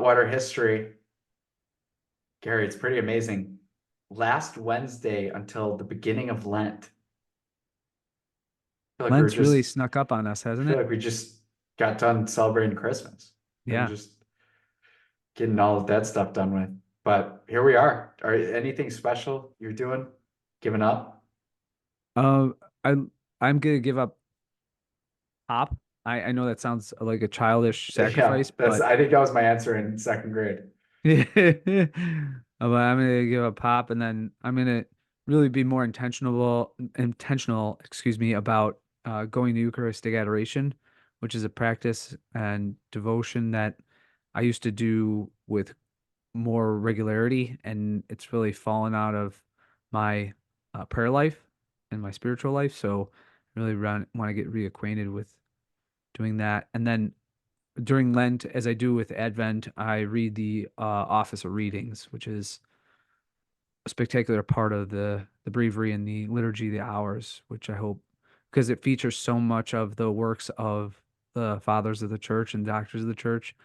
saltwater history, Gary, it's pretty amazing. Last Wednesday until the beginning of Lent, I feel like we were Lent's really just, snuck up on us, I hasn't feel it? like we just got done celebrating Christmas and Yeah. just getting all of that stuff done with. But here we are. Are anything special you're doing? Giving up? Uh, I I'm gonna give up pop. I know that sounds like a childish Yeah, sacrifice, that's, but I think that was my answer in second grade. but I'm gonna give up pop, and then I'm gonna really be more intentional, excuse me, about going to Eucharistic adoration, which is a practice and devotion that I used to do with more regularity, and it's really fallen out of my prayer life and my spiritual life. So I really want to get reacquainted with doing that. And then during Lent, as I do with Advent, I read the Office of Readings, which is a spectacular part of the breviary and the liturgy of the hours, which I hope because it features so much of the works of the fathers of the church and doctors of the church.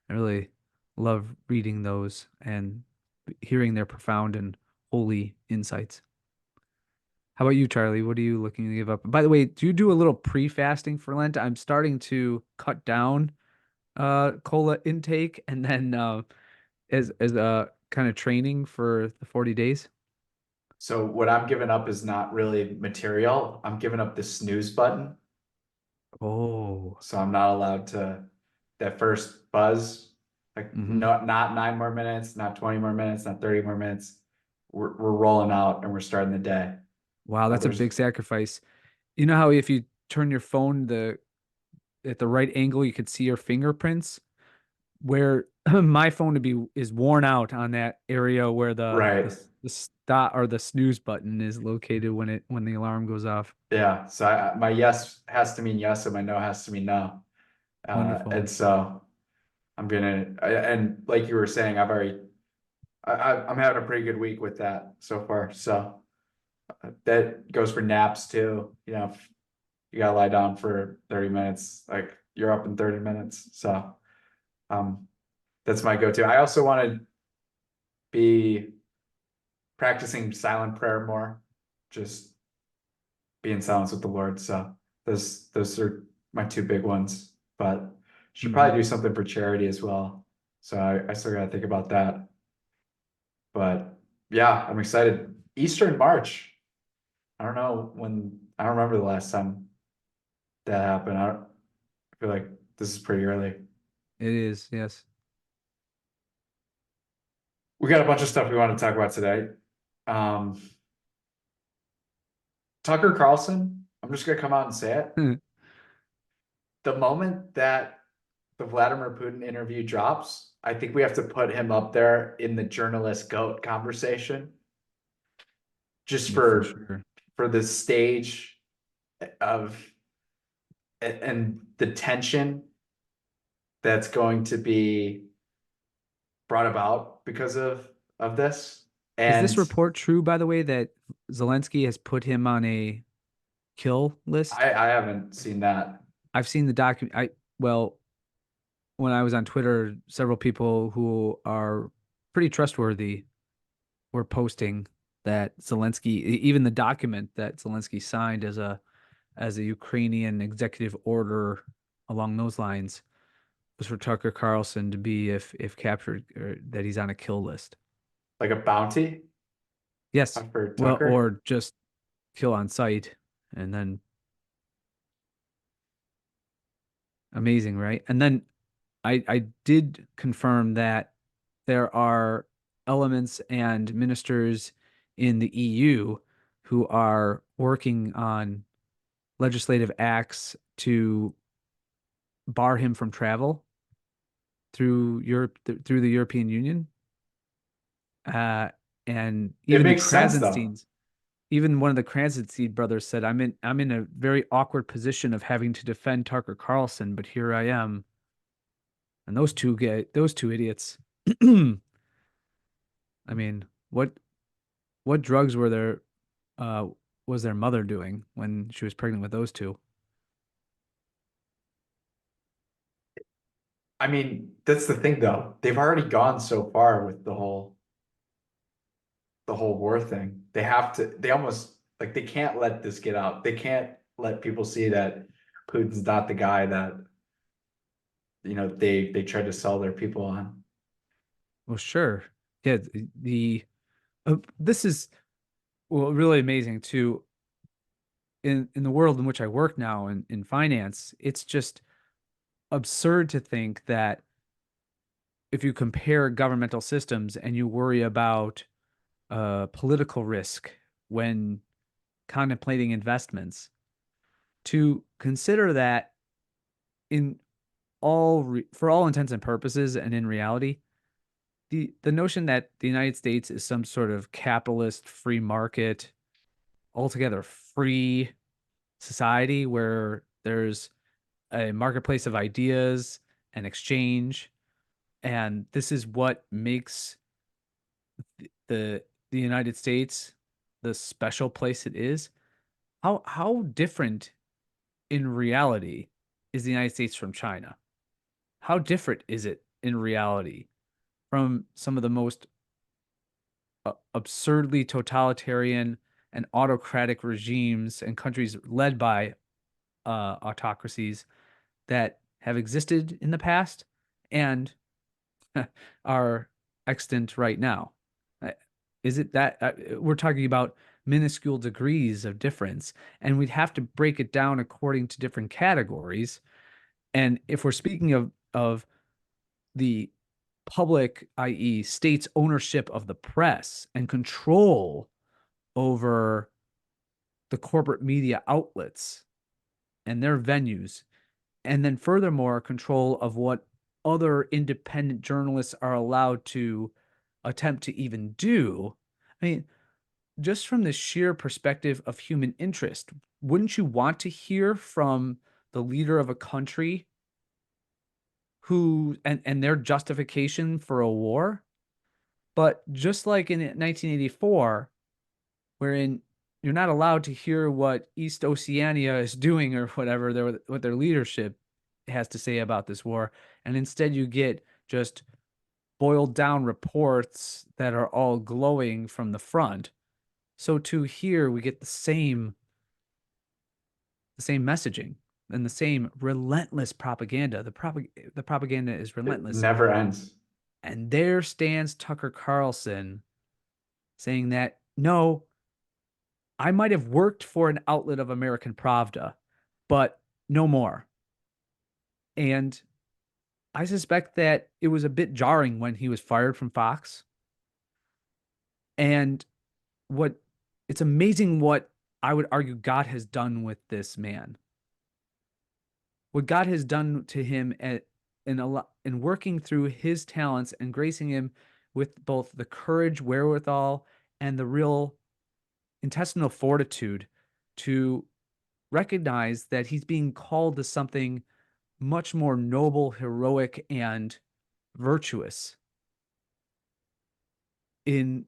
I really love reading those and hearing their profound and holy insights. How about you, Charlie? What are you looking to give up? By the way, do you do a little pre-fasting for Lent? I'm starting to cut down cola intake and then as kind of training for the 40 days. So what I'm giving up is not really material. I'm giving up the snooze button. Oh. So I'm not allowed to, that first buzz, like Hmm. not 9 more minutes, not 20 more minutes, not 30 more minutes. We're rolling out and we're starting the day. Wow, that's a There's big sacrifice. You know how if you turn your phone the at the right angle, you could see your fingerprints? Where my phone to be is worn out on that area where right. the stop or the snooze button is located when the alarm goes off. Yeah. So my yes has to mean yes and my no has to mean no. Wonderful. And so and like you were saying, I'm having a pretty good week with that so far. So that goes for naps too. If you gotta lie down for 30 minutes, like you're up in 30 minutes. So um that's my go-to. I also want to be practicing silent prayer more, just be in silence with the Lord. So those are my two big ones, but should Hmm. probably do something for charity as well. So I still gotta think about that. But yeah, I'm excited. Easter in March. I don't know when, I don't remember the last time that happened. I feel like this is pretty early. It is, yes. We got a bunch of stuff we want to talk about today. Um, Tucker Carlson, I'm just gonna come out and say it. The moment that the Vladimir Putin interview drops, I think we have to put him up there in the journalist GOAT conversation, just Yeah, for for sure. the stage of and the tension that's going to be brought about because of this. Is this And report true, by the way, that Zelensky has put him on a kill list? I haven't seen that. I've seen the document. Well, when I was on Twitter, several people who are pretty trustworthy were posting that Zelensky, even the document that Zelensky signed as a Ukrainian executive order along those lines was for Tucker Carlson to be if captured or that he's on a kill list. Like a bounty Yes. for Well, Tucker. or just kill on sight and then amazing, right? And then I did confirm that there are elements and ministers in the EU who are working on legislative acts to bar him from travel through Europe through the European Union. Uh, and It even the makes sense though. Krasensteins, even one of the Krasenstein brothers said, I'm in a very awkward position of having to defend Tucker Carlson, but here I am." And those two idiots. I mean, what drugs were their uh was their mother doing when she was pregnant with those two? I mean, that's the thing though. They've already gone so far with the whole war thing. They have to, they almost like they can't let this get out. They can't let people see that Putin's not the guy that, they try to sell their people on. Well, sure. Yeah, this is well really amazing too. In the world in which I work now in finance, it's just absurd to think that if you compare governmental systems and you worry about political risk when contemplating investments, to consider that in for all intents and purposes and in reality, the notion that the United States is some sort of capitalist free market, altogether free society where there's a marketplace of ideas and exchange, and this is what makes the United States the special place it is. How different in reality is the United States from China? How different is it in reality from some of the most absurdly totalitarian and autocratic regimes and countries led by autocracies that have existed in the past and are extant right now? Uh, Is it that we're talking about minuscule degrees of difference, and we'd have to break it down according to different categories. And if we're speaking of the public, i.e., states' ownership of the press and control over the corporate media outlets and their venues, and then furthermore, control of what other independent journalists are allowed to attempt to even do. I mean, just from the sheer perspective of human interest, wouldn't you want to hear from the leader of a country who and their justification for a war? But just like in 1984, wherein you're not allowed to hear what East Oceania is doing or whatever what their leadership has to say about this war, and instead you get just boiled down reports that are all glowing from the front. So to here we get the same messaging and the same relentless propaganda. The propaganda is It relentless. never ends. And there stands Tucker Carlson saying that no, I might have worked for an outlet of American Pravda, but no more. And I suspect that it was a bit jarring when he was fired from Fox. And what it's amazing what I would argue God has done with this man. What God has done to him in working through his talents and gracing him with both the courage, wherewithal, and the real intestinal fortitude to recognize that he's being called to something much more noble, heroic, and virtuous in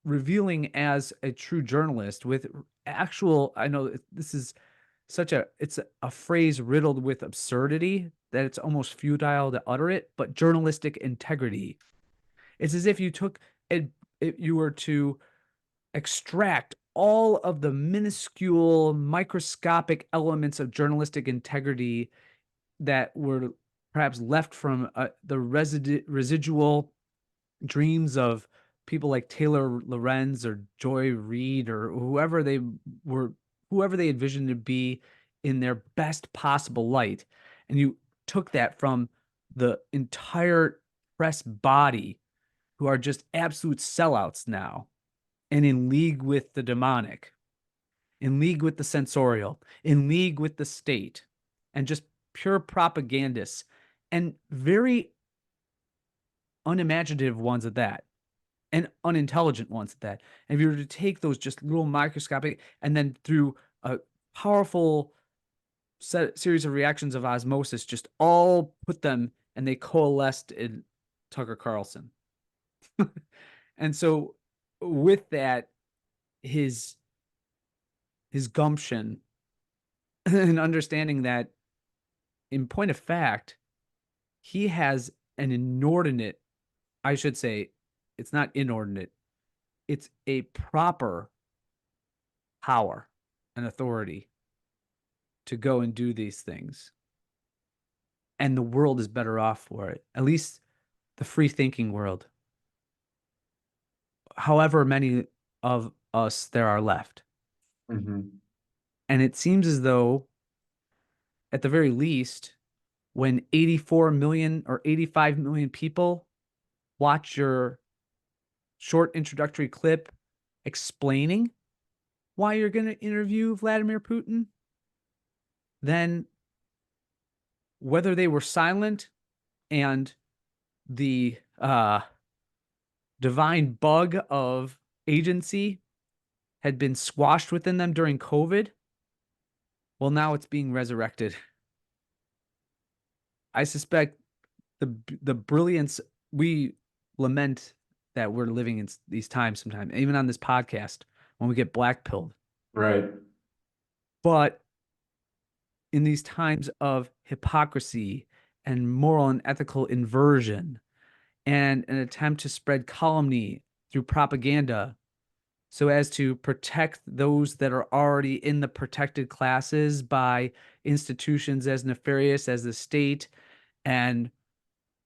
revealing as a true journalist with actual, I know this is it's a phrase riddled with absurdity that it's almost futile to utter it, but journalistic integrity. It's as if you took it, if you were to extract all of the minuscule microscopic elements of journalistic integrity that were perhaps left from the residual dreams of people like Taylor Lorenz or Joy Reid or whoever they envisioned to be in their best possible light. And you took that from the entire press body who are just absolute sellouts now and in league with the demonic, in league with the censorial, in league with the state, and just pure propagandists and very unimaginative ones at that, and unintelligent ones at that. And if you were to take those just little microscopic and then through a powerful series of reactions of osmosis, just all put them and they coalesced in Tucker Carlson. And so with that, his gumption and understanding that in point of fact, he has an inordinate, I should say, it's not inordinate, it's a proper power and authority to go and do these things. And the world is better off for it, at least the free thinking world. However many of us there are left. Hmm. And it seems as though, at the very least, when 84 million or 85 million people watch your short introductory clip explaining why you're going to interview Vladimir Putin, then whether they were silent and the divine bug of agency had been squashed within them during COVID, well, now it's being resurrected. I suspect the brilliance, we lament that we're living in these times sometimes, even on this podcast when we get blackpilled. Right. But in these times of hypocrisy and moral and ethical inversion and an attempt to spread calumny through propaganda so as to protect those that are already in the protected classes by institutions as nefarious as the state and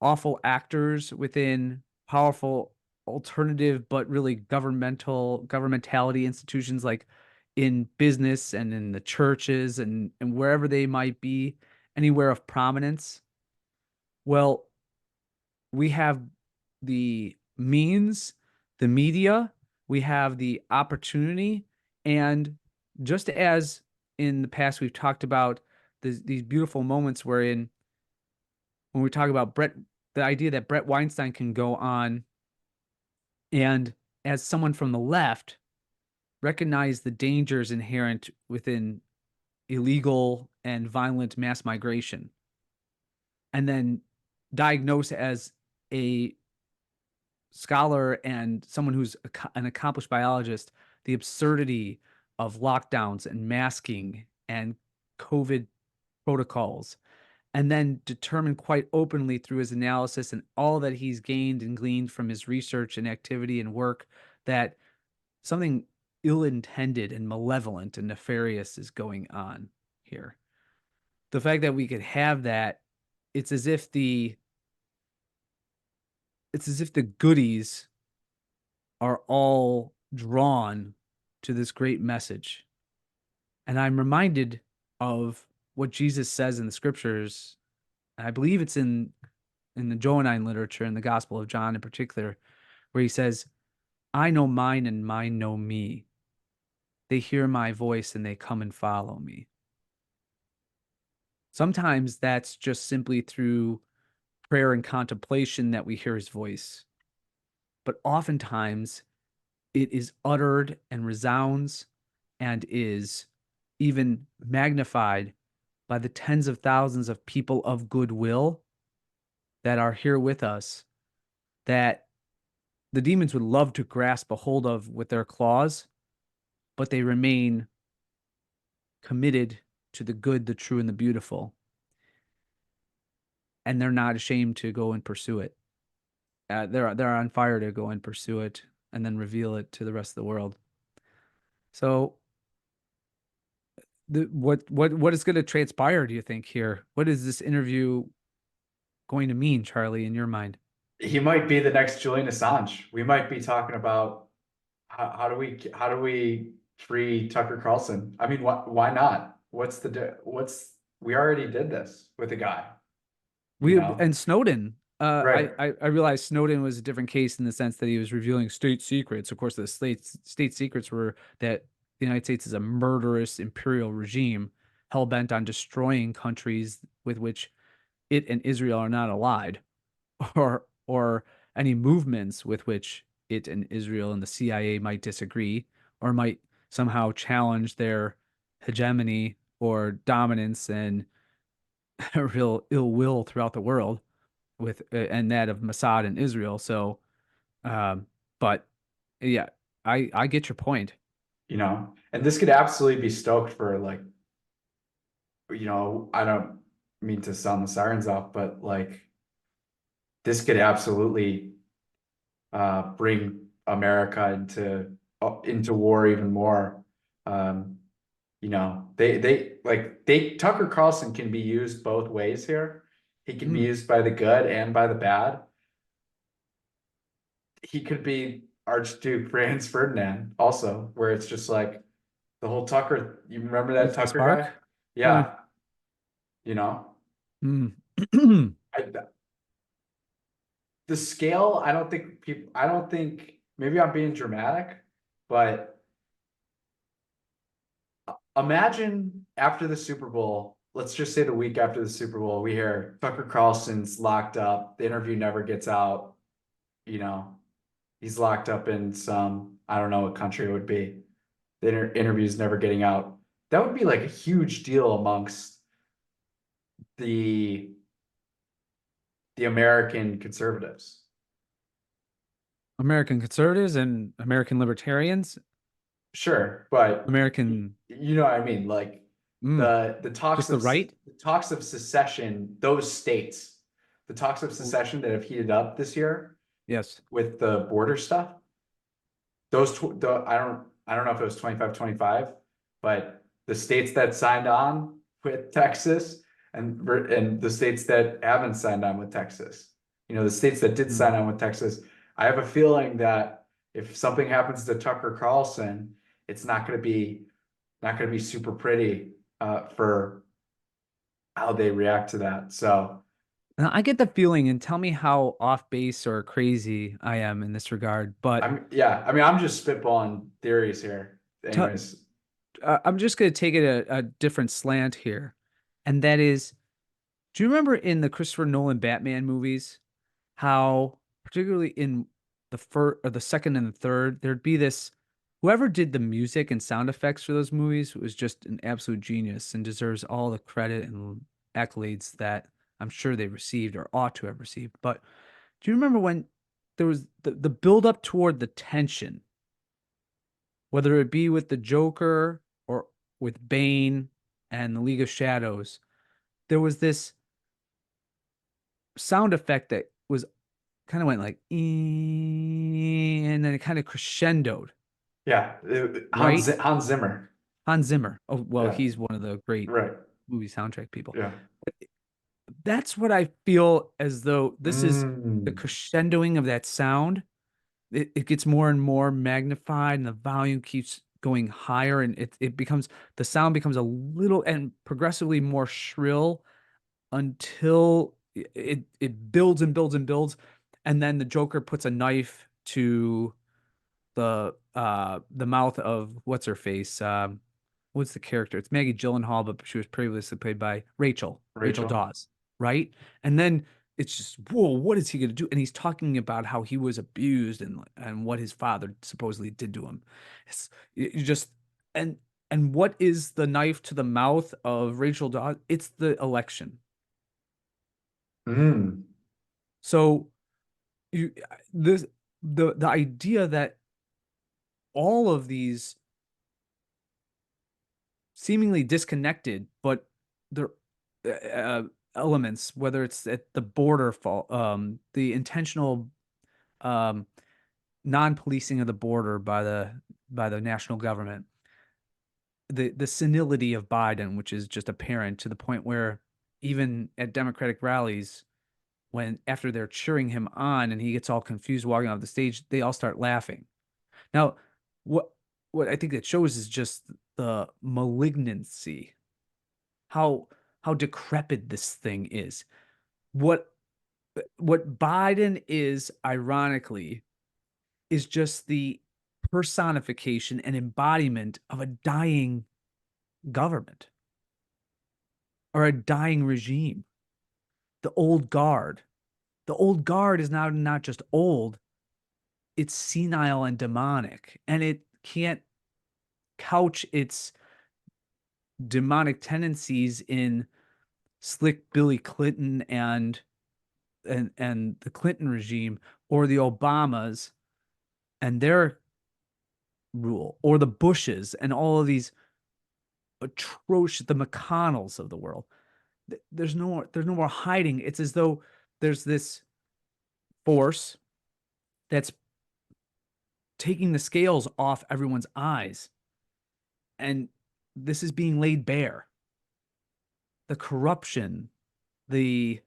awful actors within powerful alternative but really governmentality institutions like in business and in the churches and wherever they might be, anywhere of prominence. Well, we have the means, the media, we have the opportunity, and just as in the past we've talked about these beautiful moments wherein when we talk about the idea that Brett Weinstein can go on and, as someone from the left, recognize the dangers inherent within illegal and violent mass migration, and then diagnose as a scholar and someone who's an accomplished biologist the absurdity of lockdowns and masking and COVID protocols, and then determine quite openly through his analysis and all that he's gained and gleaned from his research and activity and work that something ill-intended and malevolent and nefarious is going on here. The fact that we could have that, it's as if the it's as if the goodies are all drawn to this great message. And I'm reminded of what Jesus says in the scriptures. I believe it's in the Johannine literature, in the Gospel of John in particular, where he says, I know mine and mine know me. They hear my voice and they come and follow me. Sometimes that's just simply through prayer and contemplation that we hear his voice. But oftentimes it is uttered and resounds and is even magnified by the tens of thousands of people of goodwill that are here with us, that the demons would love to grasp a hold of with their claws, but they remain committed to the good, the true, and the beautiful. And they're not ashamed to go and pursue it. They're on fire to go and pursue it and then reveal it to the rest of the world. So what is going to transpire, do you think, here? What is this interview going to mean, Charlie, in your mind? He might be the next Julian Assange. We might be talking about how do we free Tucker Carlson? I mean, why not? We already did this with a guy, you We know? and Snowden. Right. I realized Snowden was a different case in the sense that he was revealing state secrets. Of course, the state secrets were that the United States is a murderous imperial regime hell bent on destroying countries with which it and Israel are not allied, or any movements with which it and Israel and the CIA might disagree or might somehow challenge their hegemony or dominance and real ill will throughout the world with and that of Mossad and Israel. So, um, but yeah, I get your point. And this could absolutely be stoked for like, I don't mean to sound the sirens off, but like this could absolutely bring America into war even more. Um, they Tucker Carlson can be used both ways here. He can be Mm, used by the good and by the bad. He could be Archduke Franz Ferdinand also, where it's just like the whole Tucker. You remember that with the Tucker guy? spark. Uh, Yeah, you know, mm. I, the scale. I don't think. Maybe I'm being dramatic, but imagine after the Super Bowl, let's just say the week after the Super Bowl, we hear Tucker Carlson's locked up, the interview never gets out, you know, he's locked up in some, I don't know what country it would be. The interview's never getting out. That would be like a huge deal amongst the the American conservatives. American conservatives and American libertarians, Sure, but American, you know what I mean? Like mm, the just the right. talks of secession, those states, the talks of Ooh, secession that have heated up this year yes. with the border stuff. I don't know if it was 25-25, but the states that signed on with Texas and the states that haven't signed on with Texas. The states that did sign Mm. on with Texas, I have a feeling that if something happens to Tucker Carlson, it's not going to be super pretty for how they react to that. So Now, I get the feeling, and tell me how off base or crazy I am in this regard, but I mean, I'm just spitballing theories here. t Anyways, I'm just going to take it a different slant here. And that is, do you remember in the Christopher Nolan Batman movies, how particularly in the first or the second and the third, there'd be this whoever did the music and sound effects for those movies was just an absolute genius and deserves all the credit and accolades that I'm sure they received or ought to have received. But do you remember when there was the build up toward the tension, whether it be with the Joker or with Bane and the League of Shadows, there was this sound effect that was kind of went like, and then it kind of crescendoed, yeah, right? Hans Zimmer. Hans Zimmer. Oh, well, Yeah, he's one of the great right. movie soundtrack people. Yeah. That's what I feel as though this is the Mm. crescendoing of that sound. It gets more and more magnified, and the volume keeps going higher, and it becomes the sound becomes a little and progressively more shrill until it builds and builds and builds, and then the Joker puts a knife to the mouth of what's her face. What's the character? It's Maggie Gyllenhaal, but she was previously played by Rachel Rachel. Dawes, right? And then it's just, whoa, what is he going to do? And he's talking about how he was abused and what his father supposedly did to him. It's you just and and what is the knife to the mouth of Rachel Dawes? It's the election. Mm. So you this the idea that all of these seemingly disconnected, but they're elements, whether it's at the border fault, the intentional um, non-policing of the border by the national government, the senility of Biden, which is just apparent to the point where even at Democratic rallies, when after they're cheering him on and he gets all confused walking off the stage, they all start laughing. Now, what what I think that shows is just the malignancy, how how decrepit this thing is. What what Biden is, ironically, is just the personification and embodiment of a dying government or a dying regime. The old guard. The old guard is now not just old, it's senile and demonic, and it can't couch its demonic tendencies in slick Billy Clinton and the Clinton regime or the Obamas and their rule or the Bushes and all of these atrocious the McConnells of the world. There's no more hiding. It's as though there's this force that's taking the scales off everyone's eyes. And this is being laid bare. The corruption, the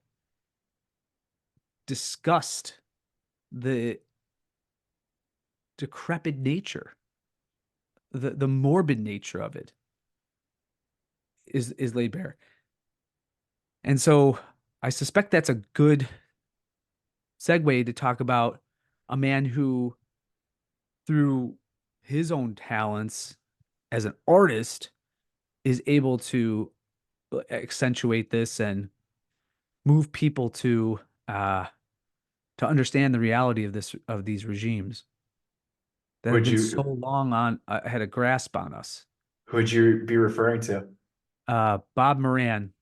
disgust, the decrepit nature, the morbid nature of it is laid bare. And so I suspect that's a good segue to talk about a man who, through his own talents as an artist, is able to accentuate this and move people to understand the reality of these regimes that have Would been so you long on had a grasp on us. who would you be referring to? Bob Moran.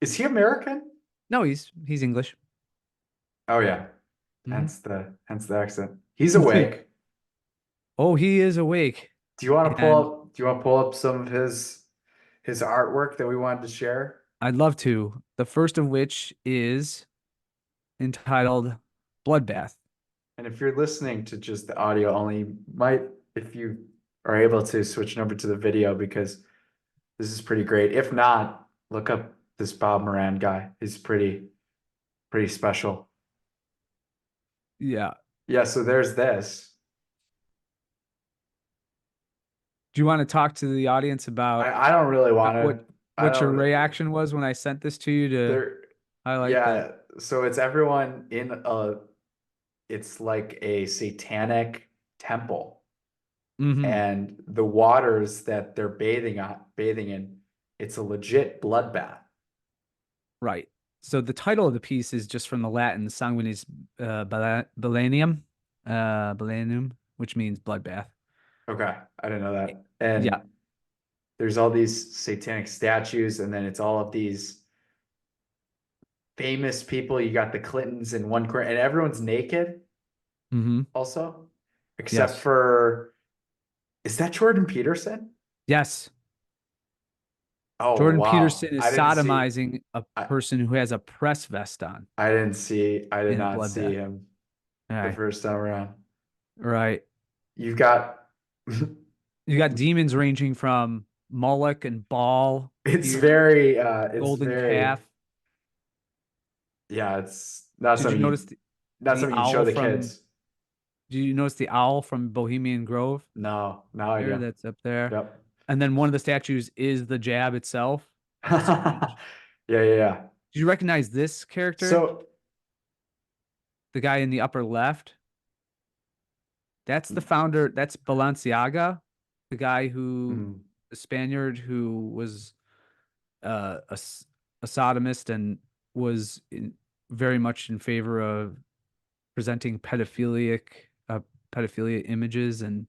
Is he American? No, he's English. Oh yeah. Mhm. Hence the accent. He's awake. Oh, he is awake. Do you want to And pull up some of his artwork that we wanted to share? I'd love to. The first of which is entitled Bloodbath. And if you're listening to just the audio only, you might, if you are able to, switch over to the video because this is pretty great. If not, look up this Bob Moran guy. He's pretty special. Yeah. Yeah, so there's this. Do you want to talk to the audience about I don't really want what to. I what your don't. reaction was when I sent this to you to There. highlight that? Yeah. So it's everyone in a. It's like a satanic temple, Hmm. and the waters that they're bathing in, it's a legit bloodbath. Right. So the title of the piece is just from the Latin sanguinis balanium, which means bloodbath. Okay, I didn't know that. Yeah. And there's all these satanic statues, and then it's all of these famous people. You got the Clintons in one corner, and everyone's naked Hmm. also, except Yes. for, is that Jordan Peterson? Yes. Oh Jordan wow. Peterson is sodomizing a I, person who has a press vest on I did in a not see bloodbath. him All the right. first time around. Right. You've got You got demons ranging from Moloch and Baal here, it's golden very, calf. yeah, it's not Did you something notice not the something you'd show owl the from kids. Did you notice the owl from Bohemian Grove No, no there idea. that's up there? Yep. And then one of the statues is the jab itself. Yeah, Strange. yeah. Did you recognize this character? So, The guy in the upper left? That's the founder. That's Balenciaga, the guy mm, the Spaniard who was a sodomist and was very much in favor of presenting pedophilia images and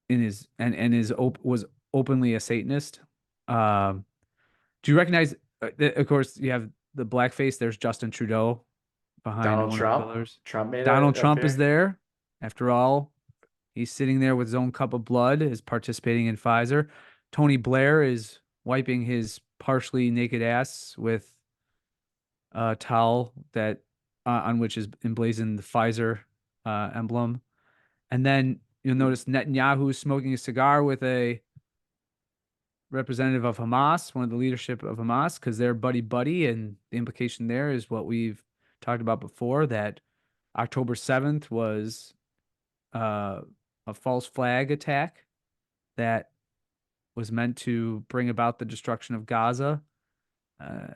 in his and is was openly a Satanist. Um, do you recognize? Of course, you have the blackface. There's Justin Trudeau behind Donald one of the Trump. pillars. Trump made Donald it up Trump is here. there. After all, he's sitting there with his own cup of blood, is participating in Pfizer. Tony Blair is wiping his partially naked ass with a towel that on which is emblazoned the Pfizer emblem. And then you'll notice Netanyahu smoking a cigar with a representative of Hamas, one of the leadership of Hamas, because they're buddy buddy. And the implication there is what we've talked about before, that October 7th was uh, a false flag attack that was meant to bring about the destruction of Gaza, uh,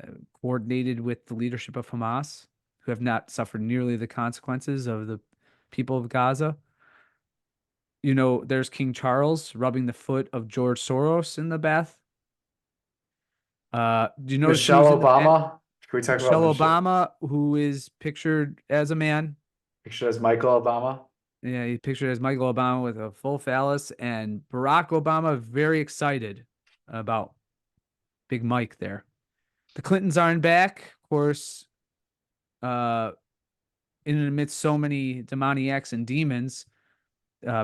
coordinated with the leadership of Hamas, who have not suffered nearly the consequences of the people of Gaza. You know, there's King Charles rubbing the foot of George Soros in the bath. Do you notice Michelle who's in the bath? Obama. Can we talk about Michelle Michelle? Obama, who is pictured as a man. Picture as Michael Obama. Yeah, he pictured as Michael Obama with a full phallus, and Barack Obama very excited about Big Mike there. The Clintons aren't back, of course. Uh, in and amidst so many demoniacs and demons,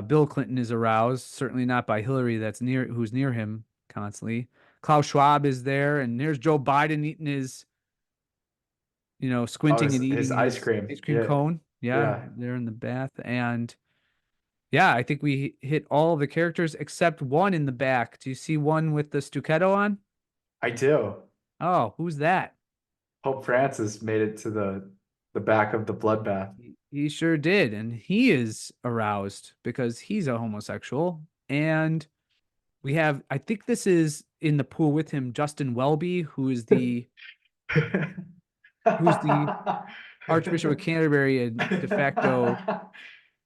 Bill Clinton is aroused. Certainly not by Hillary, who's near him constantly. Klaus Schwab is there, and there's Joe Biden eating his Oh, squinting and his eating ice his cream. ice cream Yeah, cone. Yeah, yeah. they're in the bath. And yeah, I think we hit all of the characters except one in the back. Do you see one with the Stucetto on? I do. Oh, who's that? Pope Francis made it to the back of the bloodbath. He sure did. And he is aroused because he's a homosexual. And we have, I think this is in the pool with him, Justin Welby, who's the Archbishop of Canterbury and de facto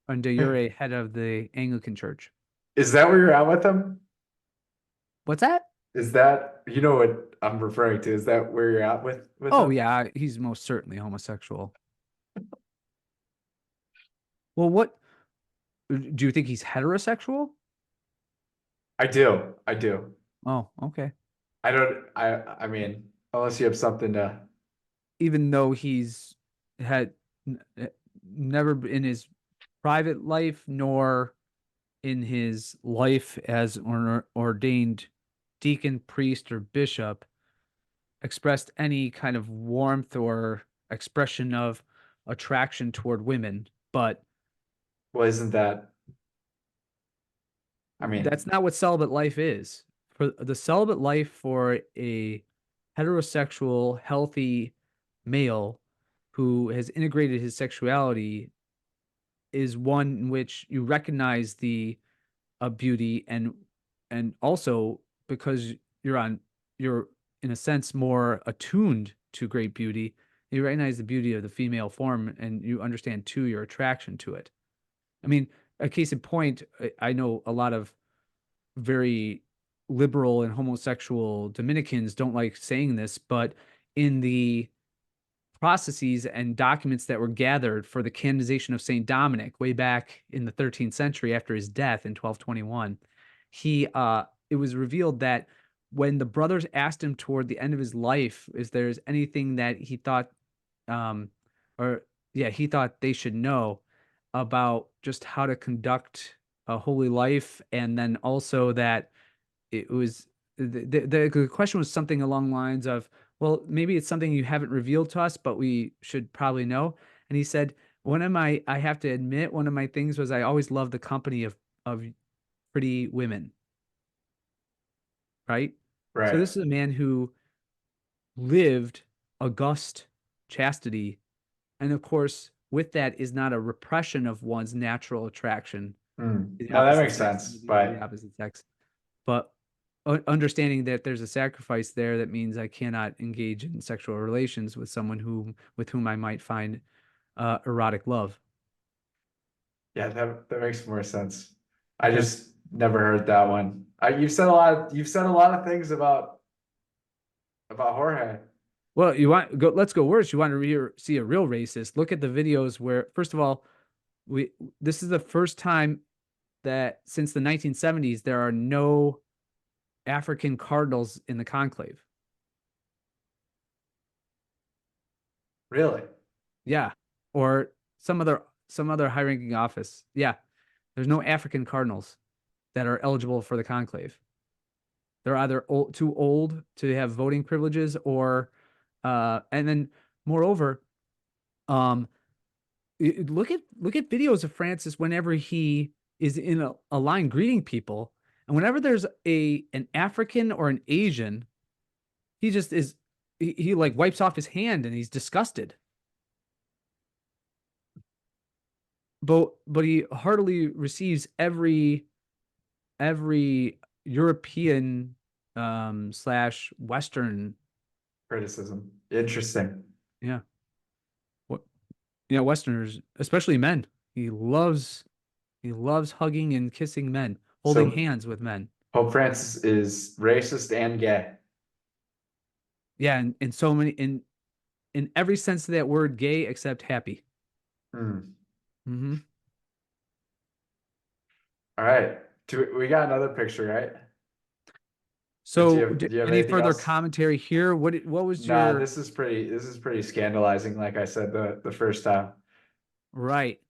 and de jure head of the Anglican Church. Is that where you're at with him? What's that? Is that, you know what I'm referring to? Is that where you're at with Oh him? yeah, he's most certainly homosexual. Well, what do you think he's heterosexual? I do. I do. Oh, okay. I don't, I mean, unless you have something to, Even though he's had never in his private life nor in his life as an ordained deacon, priest, or bishop expressed any kind of warmth or expression of attraction toward women, but well, isn't that, I that's mean, not what celibate life is. For the celibate life for a heterosexual, healthy male who has integrated his sexuality is one in which you recognize the beauty and also because you're in a sense more attuned to great beauty, you recognize the beauty of the female form and you understand too your attraction to it. I mean, a case in point, I know a lot of very liberal and homosexual Dominicans don't like saying this, but in the processes and documents that were gathered for the canonization of Saint Dominic way back in the 13th century after his death in 1221, it was revealed that when the brothers asked him toward the end of his life, is there's anything that he thought um or yeah, he thought they should know about just how to conduct a holy life, and then also that it was the question was something along the lines of, well, maybe it's something you haven't revealed to us, but we should probably know. And he said, I have to admit, one of my things was I always loved the company of pretty women, right? So right. this is a man who lived august chastity, and of course, with that is not a repression of one's natural attraction to the No, that opposite makes sex, sense. the opposite sex, but understanding that there's a sacrifice there that means I cannot engage in sexual relations with someone with whom I might find erotic love. Yeah, that makes more sense. I Okay. just never heard that one. You've said a lot of things about Jorge. Well, you want go? Let's go worse. You want to see a real racist? Look at the videos where, first of all, we this is the first time that since the 1970s there are no African cardinals in the conclave. Really? Yeah, or some other high-ranking office. Yeah, there's no African cardinals that are eligible for the conclave. They're either too old to have voting privileges, or and then moreover, um, look at videos of Francis whenever he is in a line greeting people, and whenever there's an African or an Asian, he just is he like wipes off his hand and he's disgusted. But he heartily receives every European slash Western, Criticism. Interesting. yeah, what Westerners, especially men. He loves hugging and kissing men, holding So hands with men. Pope Francis is racist and gay. Yeah, and in so many in every sense of that word, gay except happy. Hmm. Hmm. All right. We got another picture, right? Or So, do you have any anything further else? commentary here? What was Nah, your this is pretty scandalizing, like I said the first time. right?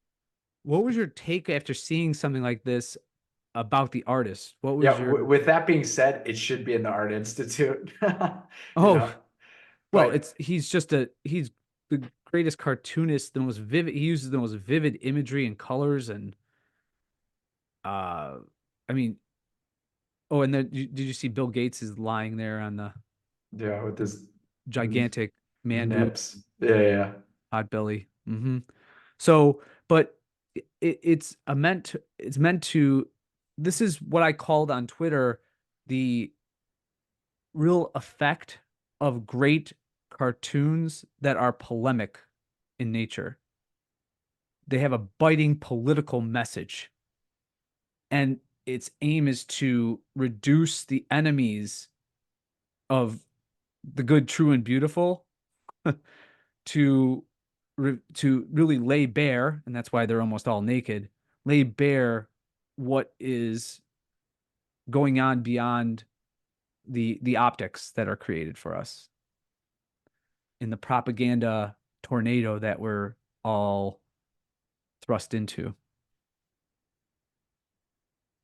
What was your take after seeing something like this about the artist? What was Yeah, your with that being said, it should be in the Art Institute. You oh know, well, but he's the greatest cartoonist, the most vivid. He uses the most vivid imagery and colors, and I mean, oh, and then did you see Bill Gates is lying there on the Yeah, with this gigantic man boob, nips. Yeah, yeah, hot belly? So, but it's meant to. This is what I called on Twitter the real effect of great cartoons that are polemic in nature. They have a biting political message, and its aim is to reduce the enemies of the good, true, and beautiful to to really lay bare, and that's why they're almost all naked, lay bare what is going on beyond the optics that are created for us in the propaganda tornado that we're all thrust into,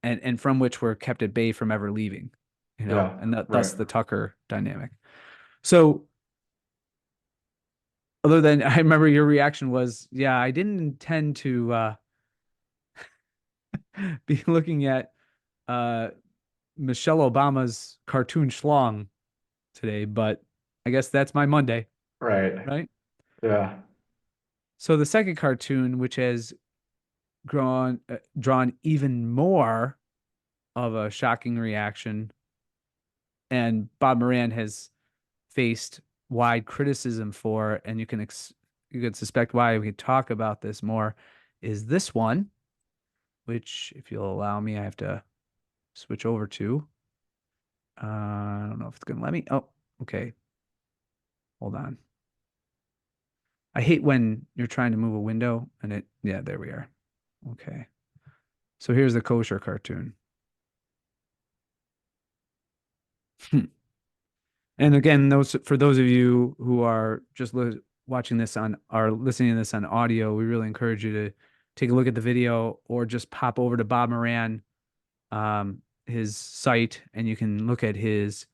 and from which we're kept at bay from ever leaving, yeah. and thus Right, the Tucker dynamic. So other than I remember your reaction was, yeah, I didn't intend to be looking at uh Michelle Obama's cartoon schlong today, but I guess that's my Monday, right. right? Yeah, So the second cartoon, which has drawn even more of a shocking reaction, and Bob Moran has faced wide criticism for, and you can suspect why we could talk about this more, is this one, which, if you'll allow me, I have to switch over to. I don't know if it's gonna let me. Oh, okay. Hold on. I hate when you're trying to move a window and yeah, there we are. Okay. So here's the kosher cartoon. And again, those for those of you who are just watching this on are listening to this on audio, we really encourage you to take a look at the video or just pop over to Bob Moran, his site, and you can look at his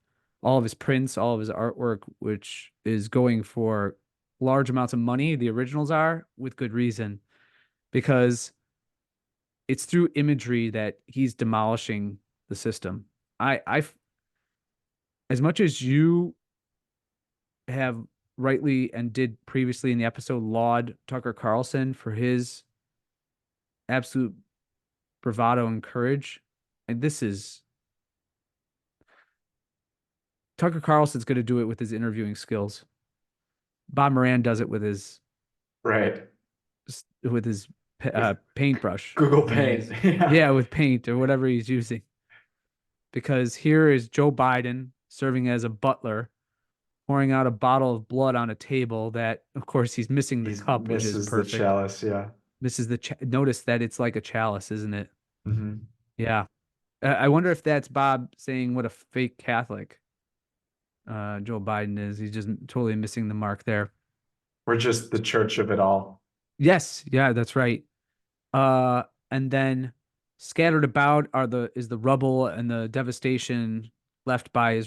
all of his prints, all of his artwork, which is going for large amounts of money. The originals are with good reason because it's through imagery that he's demolishing the system. I as much as you have rightly and did previously in the episode laud Tucker Carlson for his absolute bravado and courage. And this is Tucker Carlson's going to do it with his interviewing skills. Bob Moran does it right. with his With paintbrush. Google And Paint. Yeah. yeah, with paint or whatever he's using. Because here is Joe Biden serving as a butler, pouring out a bottle of blood on a table that, of course, he's missing the He cup, which is misses the perfect. chalice. Yeah. Misses the notice that it's like a chalice, isn't it? Hmm. Yeah. I wonder if that's Bob saying what a fake Catholic Joe Biden is. He's just totally missing the mark there. We're just the church of it all. Yes, yeah, that's right. Uh, and then scattered about is the rubble and the devastation left by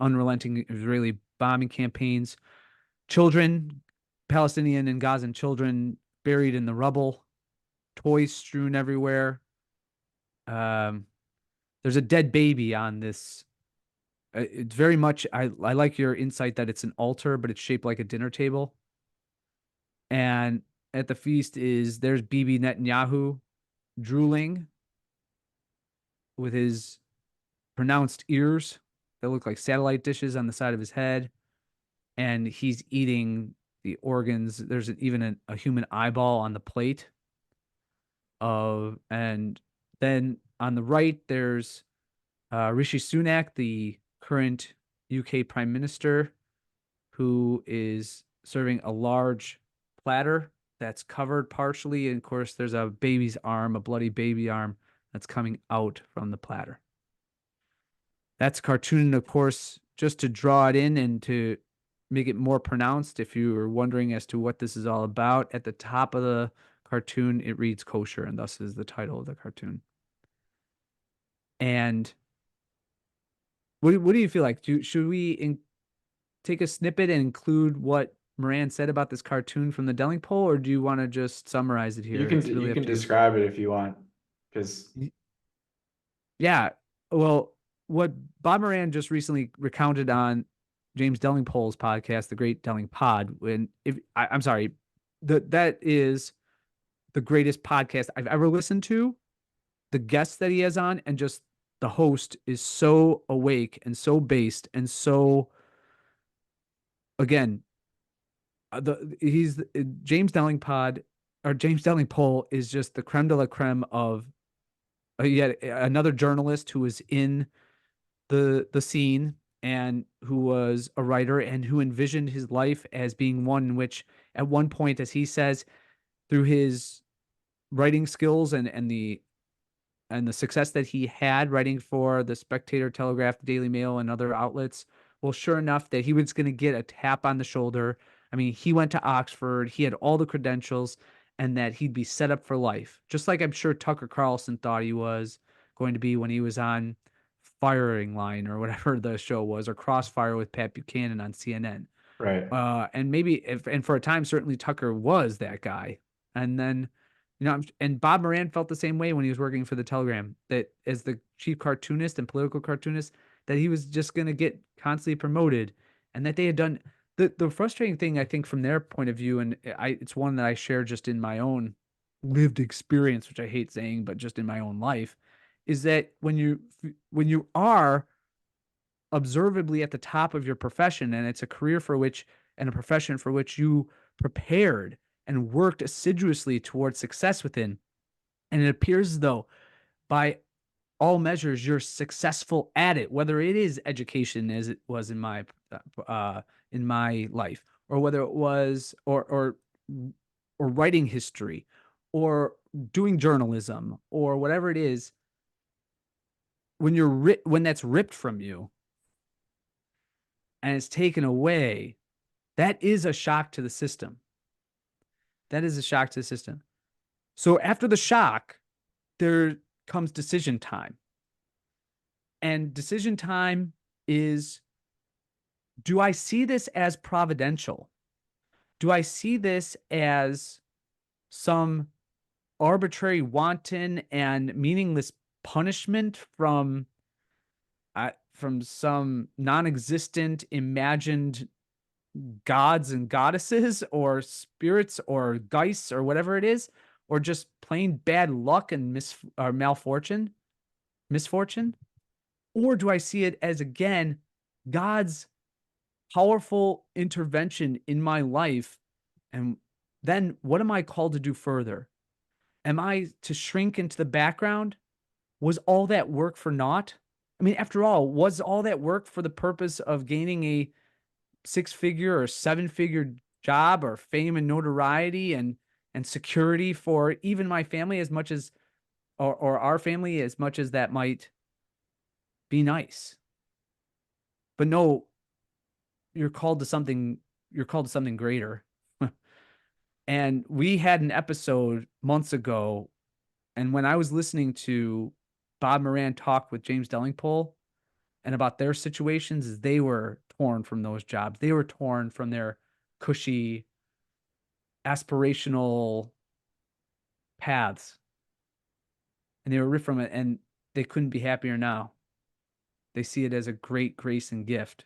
unrelenting Israeli bombing campaigns. Children, Palestinian and Gazan children buried in the rubble, toys strewn everywhere. Um, there's a dead baby on this. It's very much I like your insight that it's an altar, but it's shaped like a dinner table. And at the feast there's Bibi Netanyahu drooling with his pronounced ears that look like satellite dishes on the side of his head, and he's eating the organs. There's even a human eyeball on the plate and then on the right there's Rishi Sunak, the current UK Prime Minister, who is serving a large platter that's covered partially. And of course, there's a baby's arm, a bloody baby arm that's coming out from the platter. That's cartoon, of course, just to draw it in and to make it more pronounced. If you were wondering as to what this is all about, at the top of the cartoon, it reads kosher, and thus is the title of the cartoon. And what do you feel like? Should we take a snippet and include what Moran said about this cartoon from the Delingpole, or do you want to just summarize it You here? can It's really you up can to you. describe it if you want, because Yeah. Well, what Bob Moran just recently recounted on James Delingpole's podcast, The Great Delling Pod, when I'm sorry, that is the greatest podcast I've ever listened to. The guests that he has on, and just the host is so awake and so based and so, again, the he's James Delingpod, or James Delingpole is just the creme de la creme of yet another journalist who was in the scene, and who was a writer, and who envisioned his life as being one in which, at one point, as he says, through his writing skills and the success that he had writing for the Spectator, Telegraph, the Daily Mail, and other outlets, well, sure enough, that he was going to get a tap on the shoulder. I mean, he went to Oxford, he had all the credentials, and that he'd be set up for life. Just like I'm sure Tucker Carlson thought he was going to be when he was on Firing Line or whatever the show was, or Crossfire with Pat Buchanan on CNN. right, And maybe and for a time, certainly Tucker was that guy. And then, and Bob Moran felt the same way when he was working for the Telegram, that as the chief cartoonist and political cartoonist, that he was just going to get constantly promoted, and that they had done the frustrating thing, I think, from their point of view. And it's one that I share just in my own lived experience, which I hate saying, but just in my own life, is that when you are observably at the top of your profession, and it's a career for which, and a profession for which you prepared and worked assiduously towards success within, and it appears as though by all measures you're successful at it, whether it is education as it was in my life, or whether it was or writing history, or doing journalism, or whatever it is, when that's ripped from you and it's taken away, that is a shock to the system. That is a shock to the system. So after the shock, there comes decision time. And decision time is, do I see this as providential? Do I see this as some arbitrary, wanton, and meaningless punishment from some non-existent imagined gods and goddesses, or spirits, or geists, or whatever it is, or just plain bad luck and or misfortune? Or do I see it as, again, God's powerful intervention in my life? And then what am I called to do further? Am I to shrink into the background? Was all that work for naught? I mean, after all, was all that work for the purpose of gaining a six-figure or seven-figure job, or fame and notoriety and security for even my family, as much as, or our family, as much as that might be nice? But no, you're called to something. You're called to something greater. And we had an episode months ago, and when I was listening to Bob Moran talk with James Delingpole and about their situations, is they were torn from those jobs. They were torn from their cushy, aspirational paths, and they were ripped from it, and they couldn't be happier now. They see it as a great grace and gift.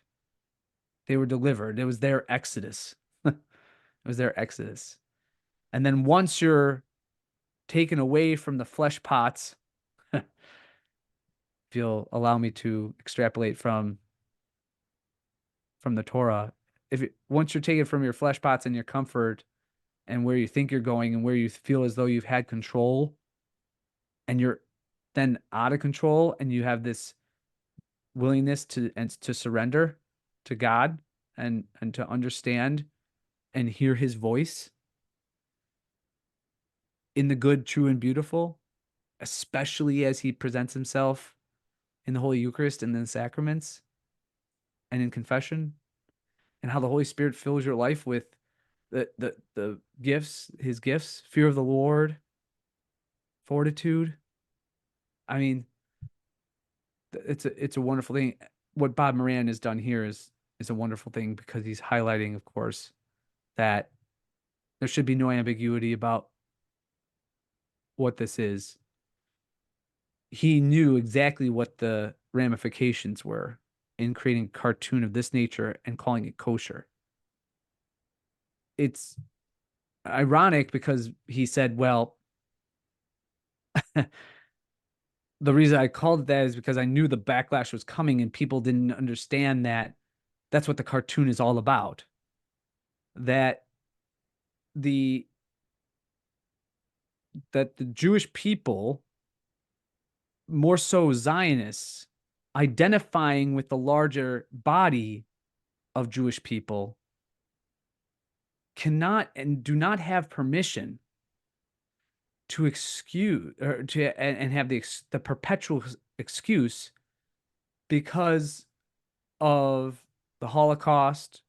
They were delivered. It was their exodus. It was their exodus. And then once you're taken away from the flesh pots, if you'll allow me to extrapolate from the Torah, once you're taken from your flesh pots and your comfort, and where you think you're going, and where you feel as though you've had control, and you're then out of control, and you have this willingness to surrender to God, and to understand and hear his voice in the good, true, and beautiful, especially as he presents himself in the Holy Eucharist and in the sacraments and in confession, and how the Holy Spirit fills your life with the gifts, his gifts, fear of the Lord, fortitude. I mean, it's a wonderful thing. What Bob Moran has done here is a wonderful thing, because he's highlighting, of course, that there should be no ambiguity about what this is. He knew exactly what the ramifications were in creating a cartoon of this nature and calling it kosher. It's ironic because he said, well, the reason I called it that is because I knew the backlash was coming and people didn't understand that that's what the cartoon is all about. That the Jewish people, more so Zionists, identifying with the larger body of Jewish people, cannot and do not have permission to excuse or to and have the perpetual excuse because of the Holocaust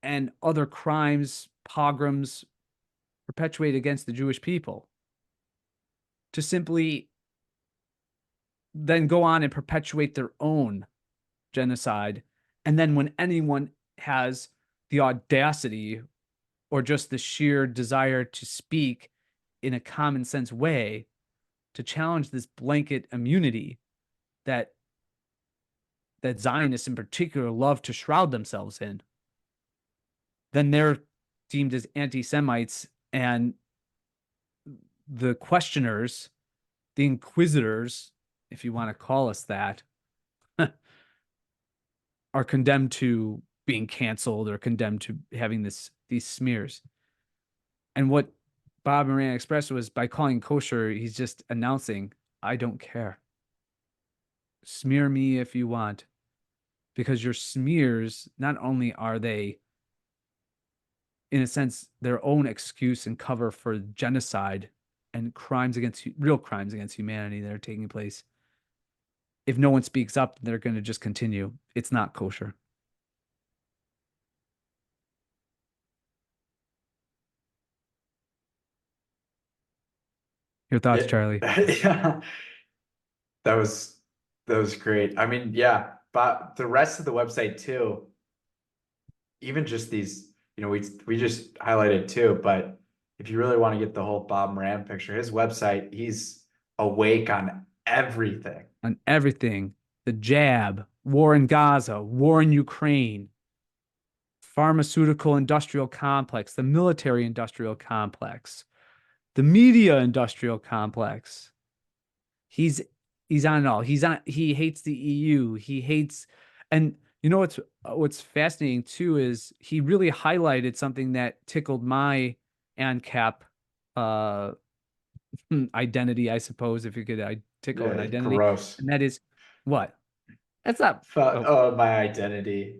and other crimes, pogroms perpetuated against the Jewish people, to simply then go on and perpetuate their own genocide. And then when anyone has the audacity or just the sheer desire to speak in a common sense way to challenge this blanket immunity that Zionists in particular love to shroud themselves in, then they're deemed as anti-Semites, and the questioners, the inquisitors, if you want to call us that, are condemned to being canceled or condemned to having these smears. And what Bob Moran expressed was, by calling kosher, he's just announcing, I don't care. Smear me if you want, because your smears, not only are they, in a sense, their own excuse and cover for genocide and real crimes against humanity that are taking place. If no one speaks up, they're going to just continue. It's not kosher. Your thoughts, Yeah, Charlie? yeah, that was great. I mean, yeah, but the rest of the website too, even just these, we just highlighted two, but if you really want to get the whole Bob Moran picture, his website, he's awake on everything. On everything, the jab, war in Gaza, war in Ukraine, pharmaceutical industrial complex, the military industrial complex, the media industrial complex. He's on it all. He hates the EU. He hates, and you know what's fascinating too is he really highlighted something that tickled my ANCAP uh identity, I suppose, if you could tickle an Yeah, identity, gross. and that is what? That's not. Oh. Oh, my identity.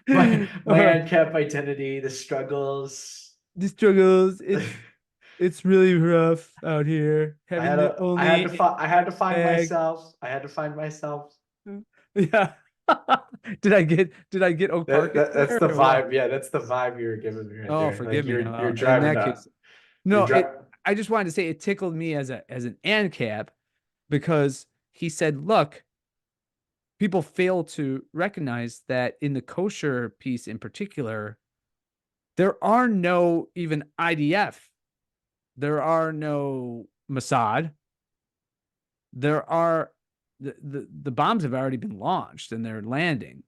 My ANCAP identity, the struggles. The struggles. It's really rough out here having the only I had to find bag. myself. I had to find myself. Yeah. Did I get Okarkis That's there the or what? vibe. Yeah, that's the vibe you were giving me right Oh, there. Like forgive me. you're In driving that up. case, You're no, driving. I just wanted to say it tickled me as an ANCAP because he said, look, people fail to recognize that in the kosher piece in particular, there are no even IDF. There are no Mossad. There are the bombs have already been launched and they're landing.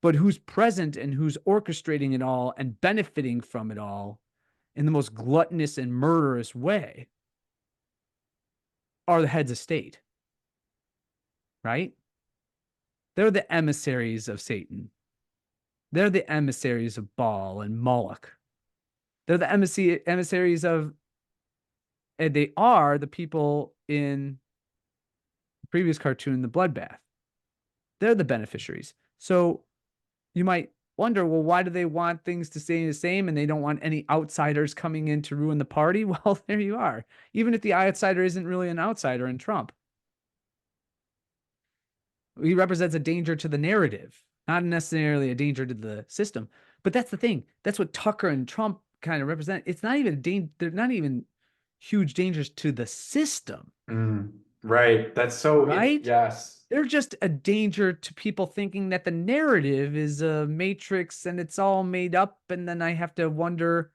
But who's present and who's orchestrating it all and benefiting from it all in the most gluttonous and murderous way are the heads of state, right? They're the emissaries of Satan. They're the emissaries of Baal and Moloch. They're the emissaries of, and they are the people in the previous cartoon, The Bloodbath. They're the beneficiaries. So you might wonder, well, why do they want things to stay the same and they don't want any outsiders coming in to ruin the party? Well, there you are. Even if the outsider isn't really an outsider in Trump, he represents a danger to the narrative, not necessarily a danger to the system. But that's the thing. That's what Tucker and Trump kind of represent. It's not even they're not even huge dangers to the system. Mm. Right. That's so right? yes. They're just a danger to people thinking that the narrative is a matrix and it's all made up. And then I have to wonder,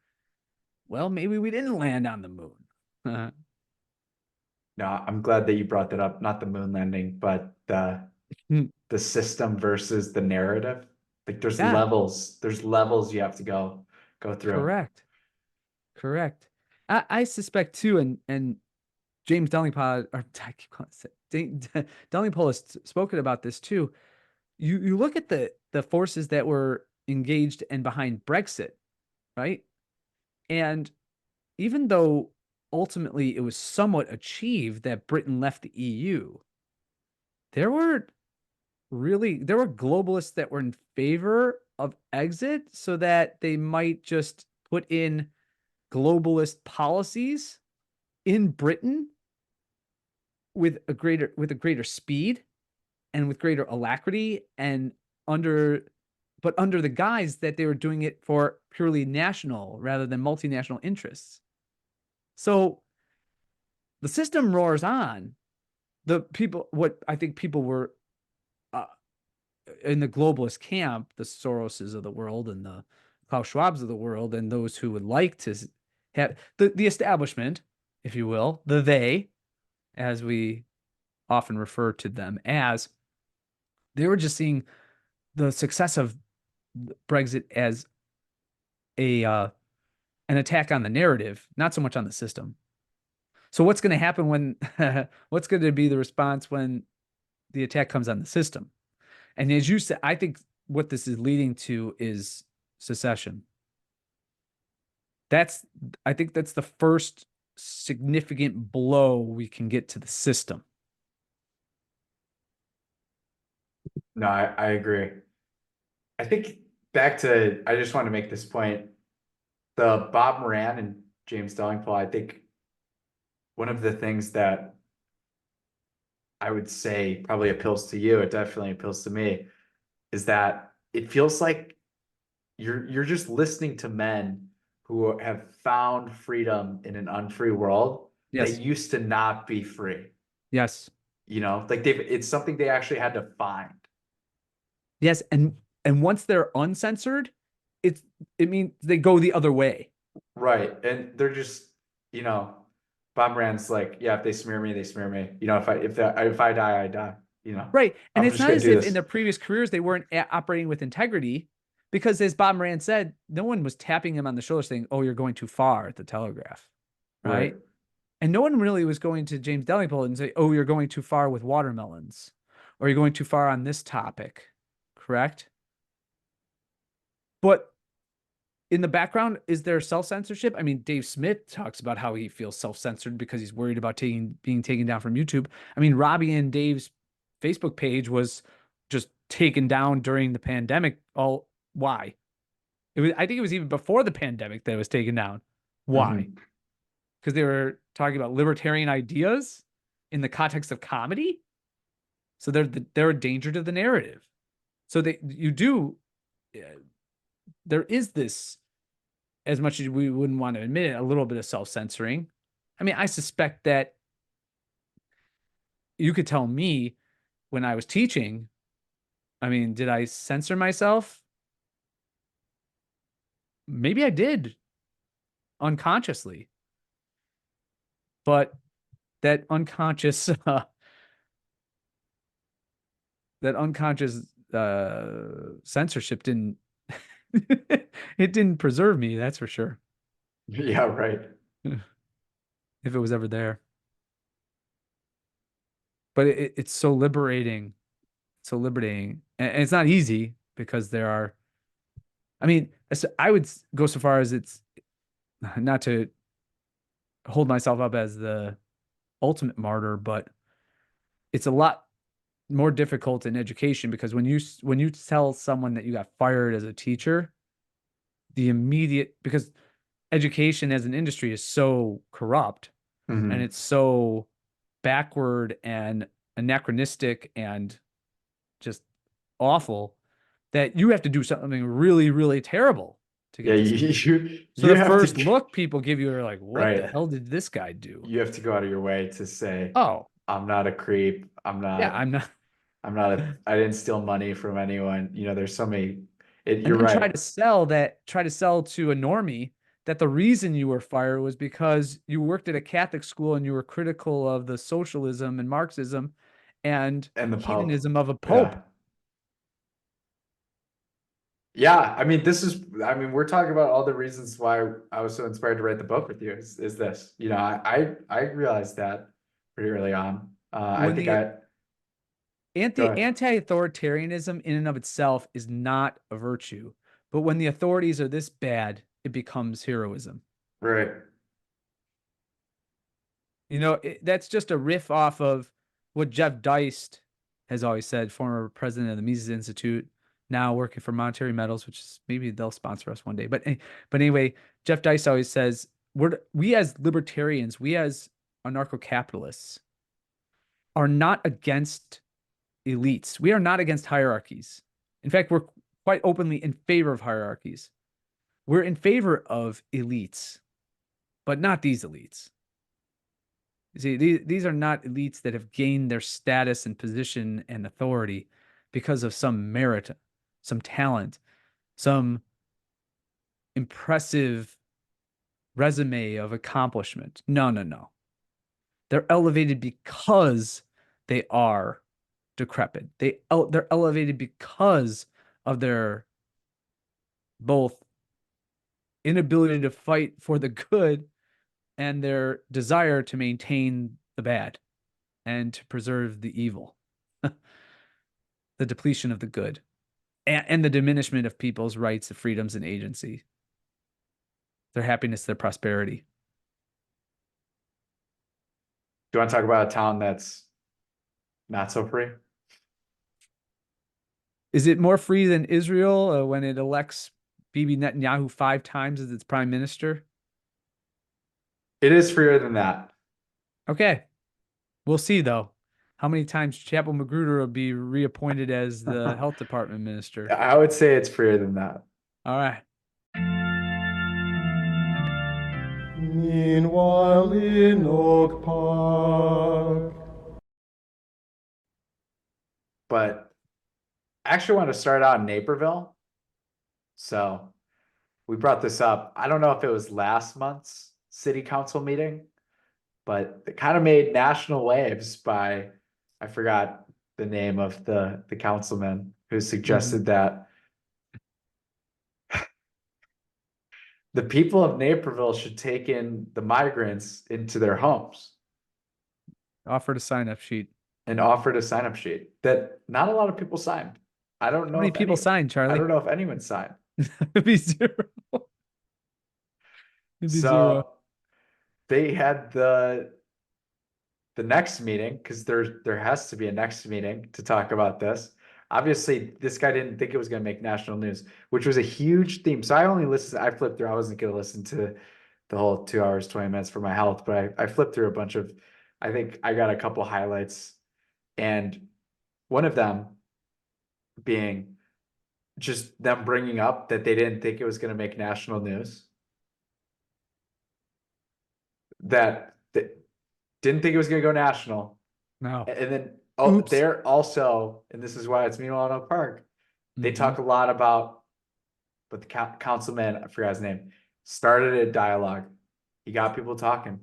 well, maybe we didn't land on the moon. No, I'm glad that you brought that up. Not the moon landing, but the system versus the narrative. Like Yeah, there's levels you have to go through. correct. Correct. I suspect too, and James Delingpod, or I keep calling Delingpole has spoken about this too. You look at the forces that were engaged and behind Brexit, right? And even though ultimately it was somewhat achieved that Britain left the EU, there were there were globalists that were in favor of exit so that they might just put in globalist policies in Britain with a greater speed and with greater alacrity and under under the guise that they were doing it for purely national rather than multinational interests. So the system roars on. The people, what I think people were uh, in the globalist camp, the Soroses of the world and the Klaus Schwabs of the world, and those who would like to have the establishment, if you will, the they, as we often refer to them as, they were just seeing the success of Brexit as a an attack on the narrative, not so much on the system. So what's going to happen when what's going to be the response when the attack comes on the system? And as you said, I think what this is leading to is secession. That's I think that's the first significant blow we can get to the system. No, I agree. I think back to I just want to make this point. The Bob Moran and James Delingpole, I think one of the things that I would say probably appeals to you, it definitely appeals to me, is that it feels like you're just listening to men who have found freedom in an unfree world that Yes. used to not be free. Yes. You know, like it's something they actually had to find. Yes, and once they're uncensored, it's it means they go the other way. Right. And they're just, you know, Bob Moran's like, yeah, if they smear me, they smear me. You know, if I die, I die. You know, Right. And I'm it's just not gonna as do if in this. their previous careers they weren't operating with integrity, because as Bob Moran said, no one was tapping him on the shoulder saying, "Oh, you're going too far" at the Telegraph, Right. right? And no one really was going to James Delingpole and say, "Oh, you're going too far with watermelons," or "You're going too far on this topic," correct? But in the background, is there self-censorship? I mean, Dave Smith talks about how he feels self-censored because he's worried about being taken down from YouTube. I mean, Robbie and Dave's Facebook page was just taken down during the pandemic. All why? It was I think it was even before the pandemic that it was taken down. Why? Mhm. Because they were talking about libertarian ideas in the context of comedy. So they're a danger to the narrative. So they you do there is this, as much as we wouldn't want to admit it, a little bit of self-censoring. I mean, I suspect that you could tell me when I was teaching, I mean, did I censor myself? Maybe I did unconsciously, but that unconscious that unconscious censorship didn't it didn't preserve me, that's for sure. Yeah, right. If it was ever there. But it's so liberating, so liberating. And it's not easy because there are I mean, I would go so far as it's not to hold myself up as the ultimate martyr, but it's a lot more difficult in education because when you tell someone that you got fired as a teacher, the immediate because education as an industry is so corrupt and Mhm. it's so backward and anachronistic and just awful that you have to do something really, really terrible to Yeah, get this position. So you the have first to look people give you are like, what the right. hell did this guy do? You have to go out of your way to say, Oh, I'm not a creep. Yeah, I'm not. I didn't steal money from anyone. You know, there's so many, And you're then right. try to sell to a normie that the reason you were fired was because you worked at a Catholic school and you were critical of the socialism and Marxism and And the Pope. heathenism of a pope. Yeah. Yeah. I mean, we're talking about all the reasons why I was so inspired to write the book with you is this, you know, I realized that pretty early on. I When think the I, go ahead. anti-authoritarianism in and of itself is not a virtue, but when the authorities are this bad, it becomes heroism. Right. You know, that's just a riff off of what Jeff Deist has always said, former president of the Mises Institute, now working for Monetary Metals, which is maybe they'll sponsor us one day. But anyway, Jeff Deist always says we as libertarians, we as anarcho-capitalists are not against elites. We are not against hierarchies. In fact, we're quite openly in favor of hierarchies. We're in favor of elites, but not these elites. You see, these are not elites that have gained their status and position and authority because of some merit, some talent, some impressive resume of accomplishment. No, no, no. They're elevated because they are decrepit. They're elevated because of their both inability to fight for the good and their desire to maintain the bad and to preserve the evil, the depletion of the good, and the diminishment of people's rights, freedoms, and agency, their happiness, their prosperity. Do you want to talk about a town that's not so free? Is it more free than Israel when it elects Bibi Netanyahu 5 times as its prime minister? It is freer than that. Okay, we'll see though. How many times Chapel Magruder will be reappointed as the health department minister? I would say it's freer than that. All right. Meanwhile in Oak Park. But I actually want to start out in Naperville. So we brought this up. I don't know if it was last month's city council meeting, but it kind of made national waves by, I forgot the name of the councilman who suggested that the people of Naperville should take in the migrants into their homes Offered a sign-up sheet. and offered a sign-up sheet that not a lot of people signed. I don't How know many if people signed, I Charlie? don't know if anyone signed. It'd be zero. It'd be zero. So they had the next meeting, because there has to be a next meeting to talk about this. Obviously, this guy didn't think it was going to make national news, which was a huge theme. So I flipped through. I wasn't going to listen to the whole 2 hours, 20 minutes for my health, but I flipped through a bunch of, I think I got a couple highlights. And one of them being just them bringing up that they didn't think it was going to make national news. That didn't think it was going to go national. No. And then Oops. they're also, and this is why it's Meanwhile in Oak Park, they Mhm. talk a lot about, but the councilman, I forgot his name, started a dialogue. He got people talking.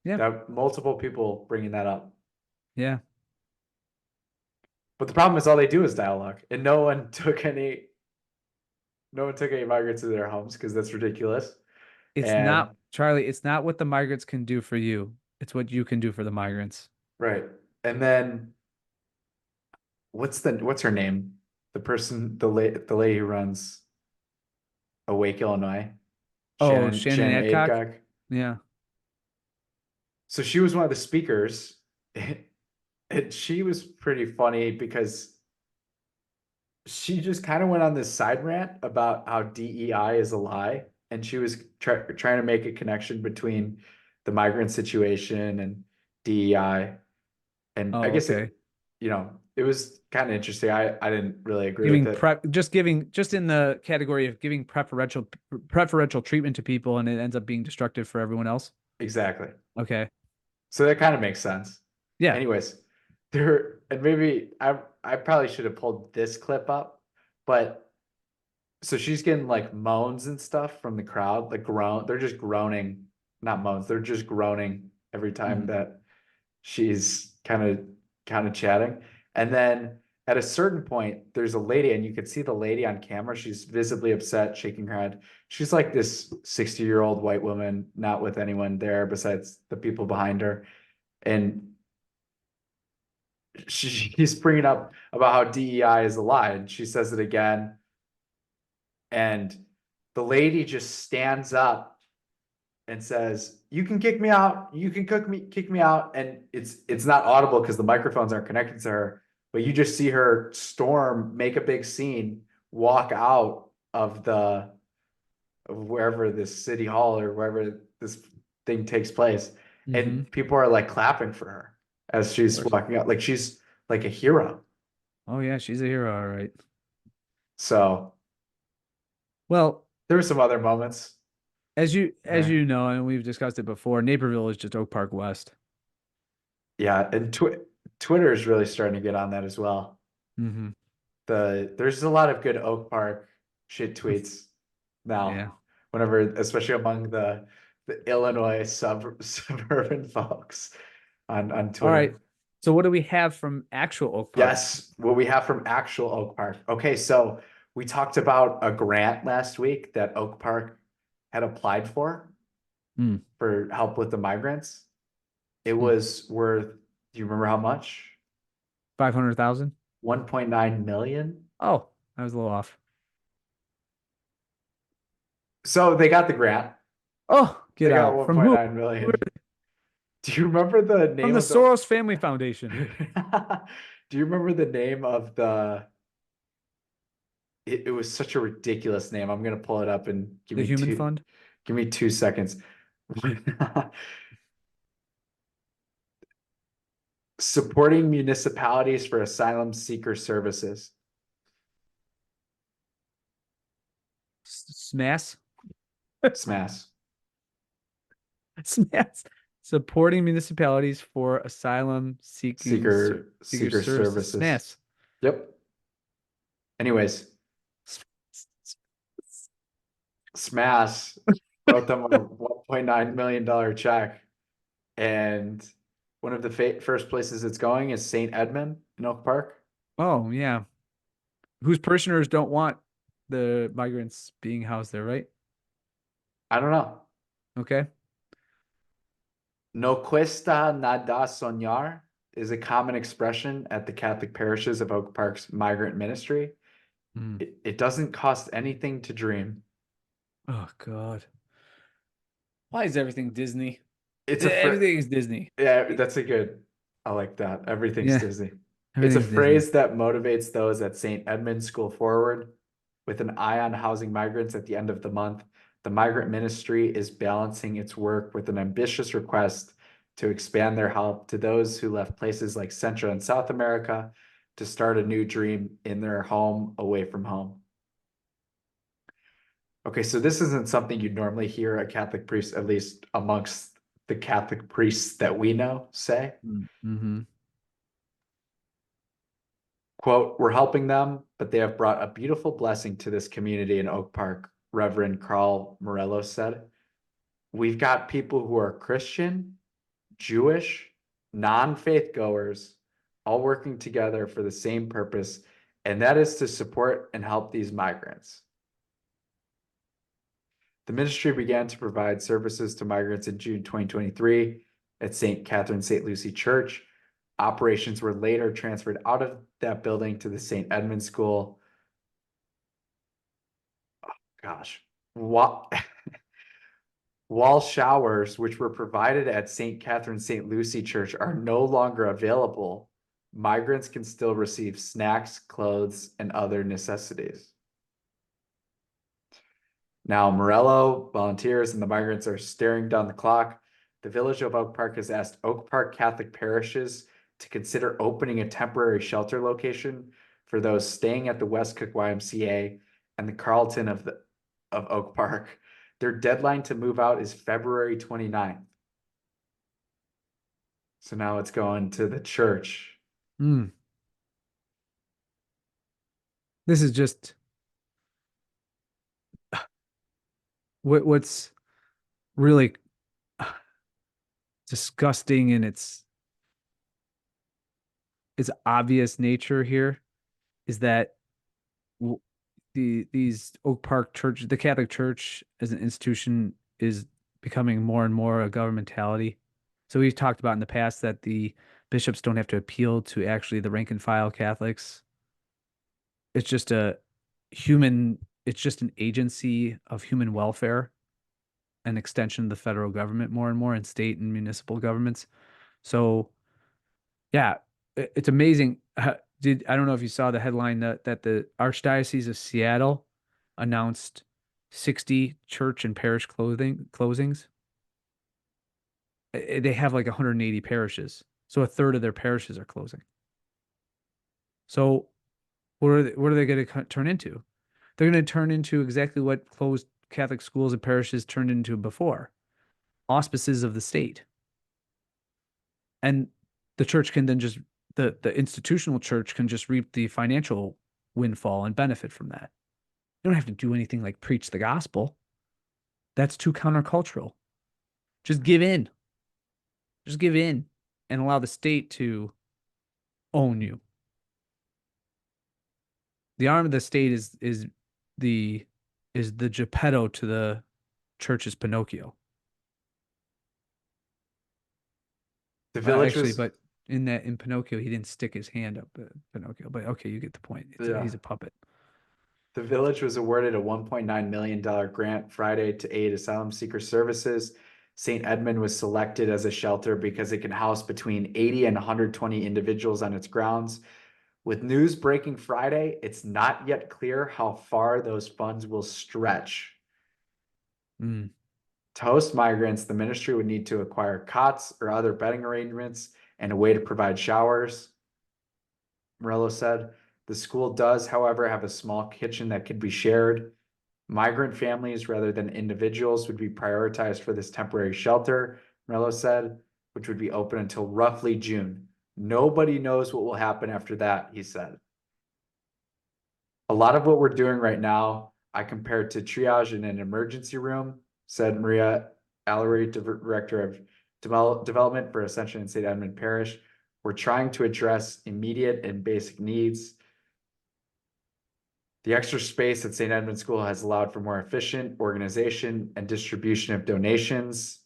Yeah. Got multiple people bringing that up. Yeah. But the problem is all they do is dialogue, and no one took any migrants to their homes because that's ridiculous. It's And not, Charlie, it's not what the migrants can do for you. It's what you can do for the migrants. right. And then what's her name? The person, the lady who runs Awake Illinois. Oh, Shannon Adcock? Adcock. Yeah. So she was one of the speakers. And she was pretty funny because she just kind of went on this side rant about how DEI is a lie. And she was trying to make a connection between the migrant situation and DEI. And I Oh, guess okay. it was kind of interesting. I didn't really agree with it. Just in the category of giving preferential treatment to people, and it ends up being destructive for everyone else. Exactly. Okay. So that kind of makes sense. Yeah. Anyways, there and maybe I probably should have pulled this clip up, but so she's getting like moans and stuff from the crowd, like they're just groaning, not moans, they're just groaning every time Mhm. that she's kind of chatting. And then at a certain point, there's a lady, and you could see the lady on camera. She's visibly upset, shaking her head. She's like this 60-year-old white woman, not with anyone there besides the people behind her. And she's bringing up about how DEI is a lie, and she says it again. And the lady just stands up and says, "You can kick me out. You can kick me out." And it's not audible because the microphones aren't connected to her, but you just see her storm, make a big scene, walk out of wherever this city hall or wherever this thing takes place. And people are like clapping for her as she's course. walking out. Like she's like a hero. Oh yeah, she's a hero, all right. So Well, there were some other moments. as you Right. know, and we've discussed it before, Naperville is just Oak Park West. Yeah, and Twitter is really starting to get on that as well. Mm-hmm. There's a lot of good Oak Park shit tweets now. Yeah. Whenever, especially among the Illinois suburban folks on Twitter. All right. So what do we have from actual Oak Park? Yes, what we have from actual Oak Park. Okay, so we talked about a grant last week that Oak Park had applied for help with the migrants. It was worth, do you remember how much? 500,000. 1.9 million. Oh, I was a little off. So they got the grant. Oh, They get got out. From who? 1.9 million. Do you remember the name From the of Soros Family Foundation. Do you remember the name of it was such a ridiculous name. I'm gonna pull it up and The Human Fund? give me 2 seconds. Supporting municipalities for asylum seeker services. SMAS? SMAS. SMAS. Supporting municipalities for asylum Seeker services. SMAS. Yep. Anyways, SMAS wrote them a $1.9 million check. And one of the first places it's going is St. Edmund in Oak Park. Oh, yeah. Whose parishioners don't want the migrants being housed there, right? I don't know. Okay. No cuesta nada soñar is a common expression at the Catholic parishes of Oak Park's migrant ministry. It doesn't cost anything to dream. Oh, God. Why is everything Disney? Everything is Disney. Yeah, that's a good. I like that. Everything's Disney. It's a Everything's phrase that motivates those at St. Edmund School forward. With an eye on housing migrants at the end of the month, the migrant ministry is balancing its work with an ambitious request to expand their help to those who left places like Central and South America to start a new dream in their home away from home. Okay, so this isn't something you'd normally hear a Catholic priest, at least amongst the Catholic priests that we know, say. Quote, "We're helping them, but they have brought a beautiful blessing to this community in Oak Park," Reverend Carl Morello said. "We've got people who are Christian, Jewish, non-faith goers, all working together for the same purpose, and that is to support and help these migrants." The ministry began to provide services to migrants in June 2023 at St. Catherine St. Lucie Church. Operations were later transferred out of that building to the St. Edmund School. Oh, gosh. While showers, which were provided at St. Catherine St. Lucie Church, are no longer available, migrants can still receive snacks, clothes, and other necessities. Now, Morello, volunteers, and the migrants are staring down the clock. The village of Oak Park has asked Oak Park Catholic parishes to consider opening a temporary shelter location for those staying at the West Cook YMCA and the Carlton of Oak Park. Their deadline to move out is February 29th. So now it's going to the church. Mm. This is just what's really disgusting in its obvious nature here is that these Oak Park Church, the Catholic Church as an institution, is becoming more and more a governmentality. So we've talked about in the past that the bishops don't have to appeal to actually the rank and file Catholics. It's just it's just an agency of human welfare, an extension of the federal government more and more, and state and municipal governments. So yeah, it's amazing. I don't know if you saw the headline that the Archdiocese of Seattle announced 60 church and parish closings. They have like 180 parishes, so a third of their parishes are closing. So what are they going to turn into? They're going to turn into exactly what closed Catholic schools and parishes turned into before, auspices of the state. And the church can then just the institutional church can just reap the financial windfall and benefit from that. You don't have to do anything like preach the gospel. That's too countercultural. Just give in. Just give in and allow the state to own you. The arm of the state is the Geppetto to the church's Pinocchio. The village Actually, was but in Pinocchio, he didn't stick his hand up Pinocchio. But okay, you get the point. Yeah. He's a puppet. The village was awarded a $1.9 million grant Friday to aid asylum seeker services. St. Edmund was selected as a shelter because it can house between 80 and 120 individuals on its grounds. With news breaking Friday, it's not yet clear how far those funds will stretch. Mm. To host migrants, the ministry would need to acquire cots or other bedding arrangements and a way to provide showers. Morello said, the school does, however, have a small kitchen that could be shared. Migrant families rather than individuals would be prioritized for this temporary shelter, Morello said, which would be open until roughly June. Nobody knows what will happen after that, he said. A lot of what we're doing right now, I compare to triage in an emergency room, said Maria Allery, Director of Development for Ascension and St. Edmund Parish. We're trying to address immediate and basic needs. The extra space at St. Edmund School has allowed for more efficient organization and distribution of donations.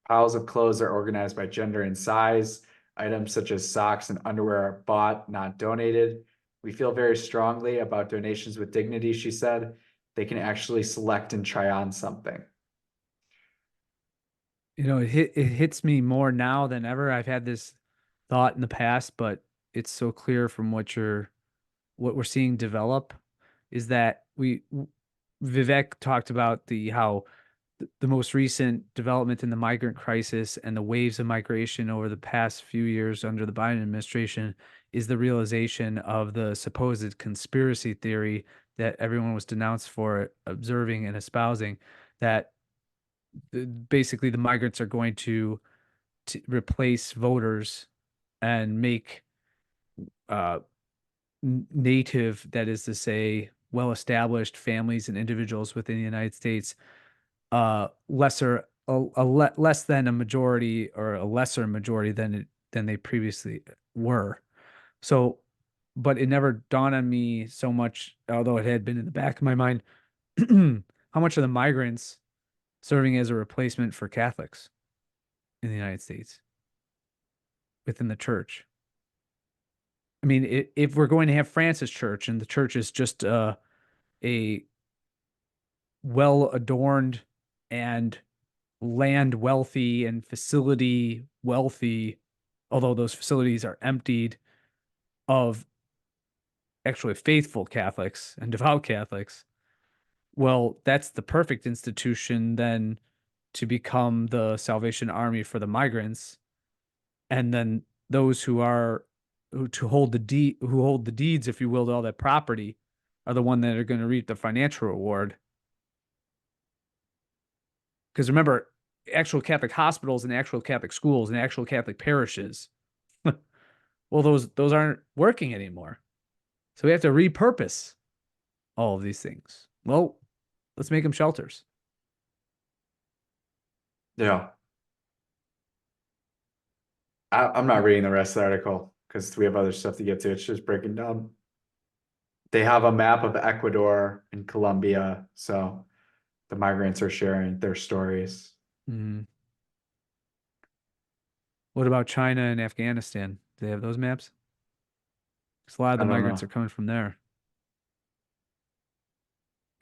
Piles of clothes are organized by gender and size. Items such as socks and underwear are bought, not donated. We feel very strongly about donations with dignity, she said. They can actually select and try on something. It hits me more now than ever. I've had this thought in the past, but it's so clear from what we're seeing develop is that Vivek talked about how the most recent development in the migrant crisis and the waves of migration over the past few years under the Biden administration is the realization of the supposed conspiracy theory that everyone was denounced for observing and espousing, that basically the migrants are going to replace voters and make native, that is to say, well-established families and individuals within the United States less than a majority or a lesser majority than they previously were. So, but it never dawned on me so much, although it had been in the back of my mind, how much of the migrants serving as a replacement for Catholics in the United States within the church. I mean, if we're going to have Francis Church and the church is just a well adorned and land wealthy and facility wealthy, although those facilities are emptied of actually faithful Catholics and devout Catholics, well, that's the perfect institution then to become the Salvation Army for the migrants. And then those who hold the deeds, if you will, to all that property are the one that are going to reap the financial reward. Because remember, actual Catholic hospitals and actual Catholic schools and actual Catholic parishes. Well, those aren't working anymore. So we have to repurpose all of these things. Well, let's make them shelters. Yeah. I'm not reading the rest of the article because we have other stuff to get to. It's just breaking down. They have a map of Ecuador and Colombia, so the migrants are sharing their stories. Mm. What about China and Afghanistan? Do they have those maps? Because a lot of the I don't migrants know. are coming from there.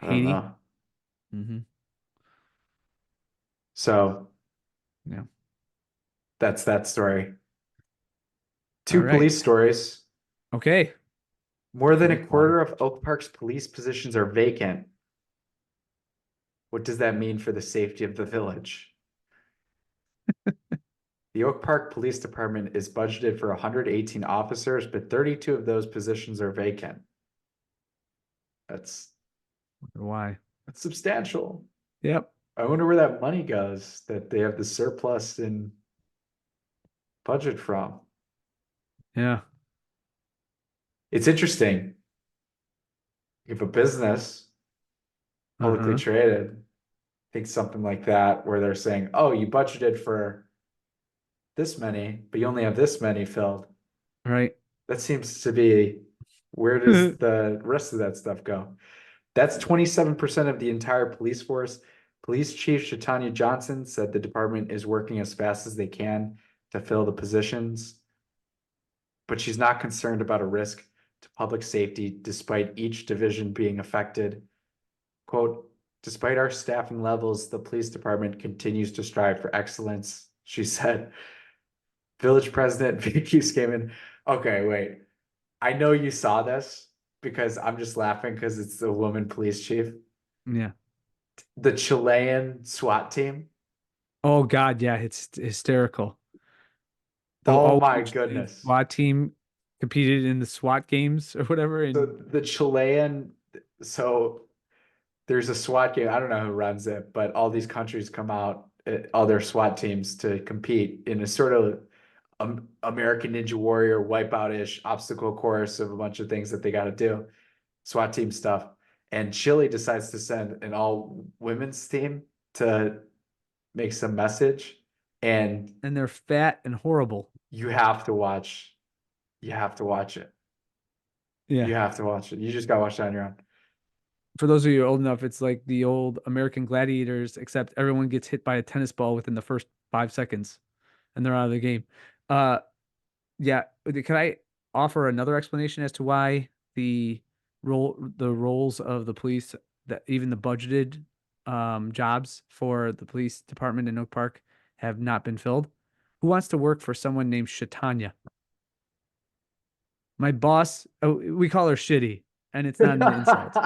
I don't Haiti. know. Mm-hmm. So Yeah. that's that story. All Two right. police stories. Okay. More than a Drink quarter water. of Oak Park's police positions are vacant. What does that mean for the safety of the village? The Oak Park Police Department is budgeted for 118 officers, but 32 of those positions are vacant. That's Why? substantial. Yep. I wonder where that money goes that they have the surplus in budget from. Yeah. It's interesting. If a business publicly Uh-huh. traded thinks something like that, where they're saying, oh, you budgeted for this many, but you only have this many filled. Right. That seems to be, where does the rest of that stuff go? That's 27% of the entire police force. Police Chief Shatanya Johnson said the department is working as fast as they can to fill the positions, but she's not concerned about a risk to public safety despite each division being affected. Quote, despite our staffing levels, the police department continues to strive for excellence, she said. Village President Vicky Skaman. Okay, wait. I know you saw this because I'm just laughing because it's the woman police chief. Yeah. The Chilean SWAT team. Oh God, yeah, it's hysterical. The Oh all my Chilean goodness. SWAT team competed in the SWAT games or whatever. And The Chilean, so there's a SWAT game. I don't know who runs it, but all these countries come out, all their SWAT teams to compete in a sort of American Ninja Warrior wipeout-ish obstacle course of a bunch of things that they got to do, SWAT team stuff. And Chile decides to send an all women's team to make some message. And they're fat and horrible. you have to watch. You have to watch it. Yeah. You have to watch it. You just gotta watch it on your own. For those of you old enough, it's like the old American Gladiators, except everyone gets hit by a tennis ball within the first 5 seconds and they're out of the game. Yeah. Can I offer another explanation as to why the roles of the police, that even the budgeted jobs for the police department in Oak Park have not been filled? Who wants to work for someone named Shatanya? My boss, oh, we call her Shitty, and it's not an insult.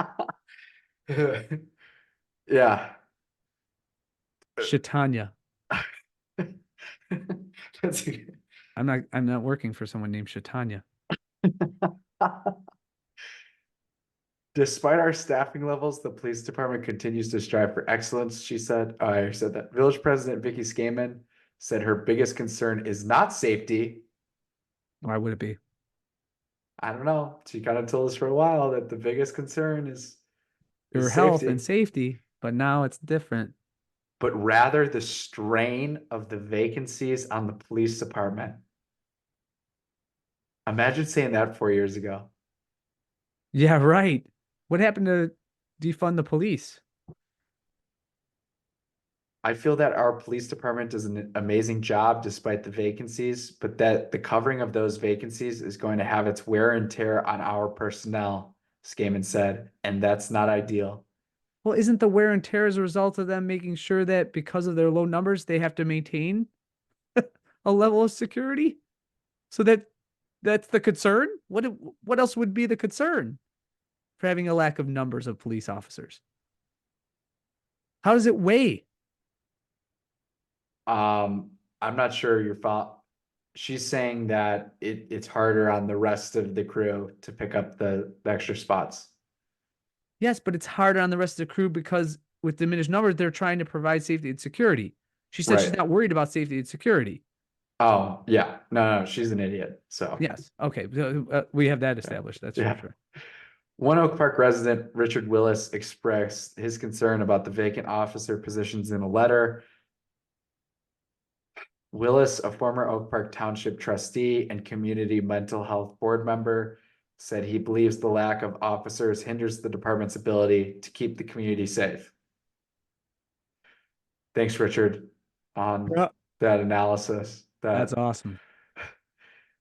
Yeah. Shatanya. That's I'm not working for someone named Shatanya. Despite our staffing levels, the police department continues to strive for excellence, she said. I said that. Village President Vicky Skaman said her biggest concern is not safety. Why would it be? I don't know. She kind of told us for a while that the biggest concern is Your health safety, and safety, but now it's different. but rather the strain of the vacancies on the police department. Imagine saying that 4 years ago. Yeah, right. What happened to defund the police? I feel that our police department does an amazing job despite the vacancies, but that the covering of those vacancies is going to have its wear and tear on our personnel, Skaman said, and that's not ideal. Well, isn't the wear and tear as a result of them making sure that because of their low numbers, they have to maintain a level of security? So that's the concern? What else would be the concern for having a lack of numbers of police officers? How does it weigh? I'm not sure your fault. She's saying that it's harder on the rest of the crew to pick up the extra spots. Yes, but it's harder on the rest of the crew because with diminished numbers, they're trying to provide safety and security. She said she's Right. not worried about safety and security. Oh, yeah. No, she's an idiot. So, Yes. Okay. We have that established. That's for yeah. sure. One Oak Park resident, Richard Willis, expressed his concern about the vacant officer positions in a letter. Willis, a former Oak Park Township trustee and community mental health board member, said he believes the lack of officers hinders the department's ability to keep the community safe. Thanks, Richard, on Yeah. that analysis. That's awesome.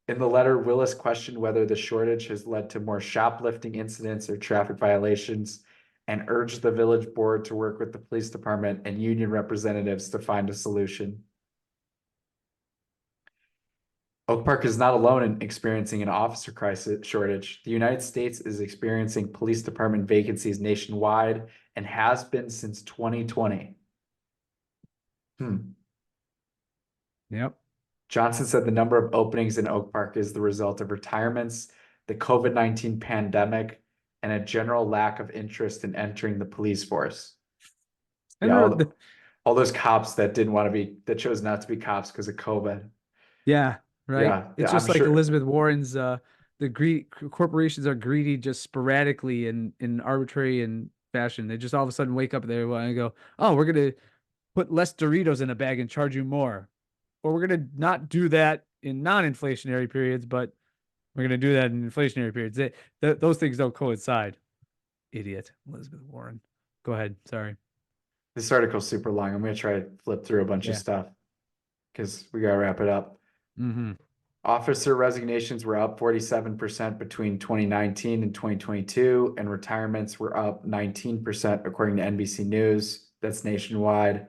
In the letter, Willis questioned whether the shortage has led to more shoplifting incidents or traffic violations and urged the village board to work with the police department and union representatives to find a solution. Oak Park is not alone in experiencing an officer crisis shortage. The United States is experiencing police department vacancies nationwide and has been since 2020. Yep. Johnson said the number of openings in Oak Park is the result of retirements, the COVID-19 pandemic, and a general lack of interest in entering the police force. And Yeah, the- all those cops that didn't want to be, that chose not to be cops because of COVID. yeah, right. Yeah, It's yeah, just I'm like sure. Elizabeth Warren's corporations are greedy just sporadically in arbitrary and fashion. They just all of a sudden wake up and they want to go, oh, we're gonna put less Doritos in a bag and charge you more. Or we're gonna not do that in non-inflationary periods, but we're gonna do that in inflationary periods. Those things don't coincide. Idiot, Elizabeth Warren. Go ahead. Sorry. This article's super long. I'm gonna try to flip through a bunch of Yeah. stuff because we gotta wrap it up. Mm-hmm. Officer resignations were up 47% between 2019 and 2022, and retirements were up 19% according to NBC News. That's nationwide.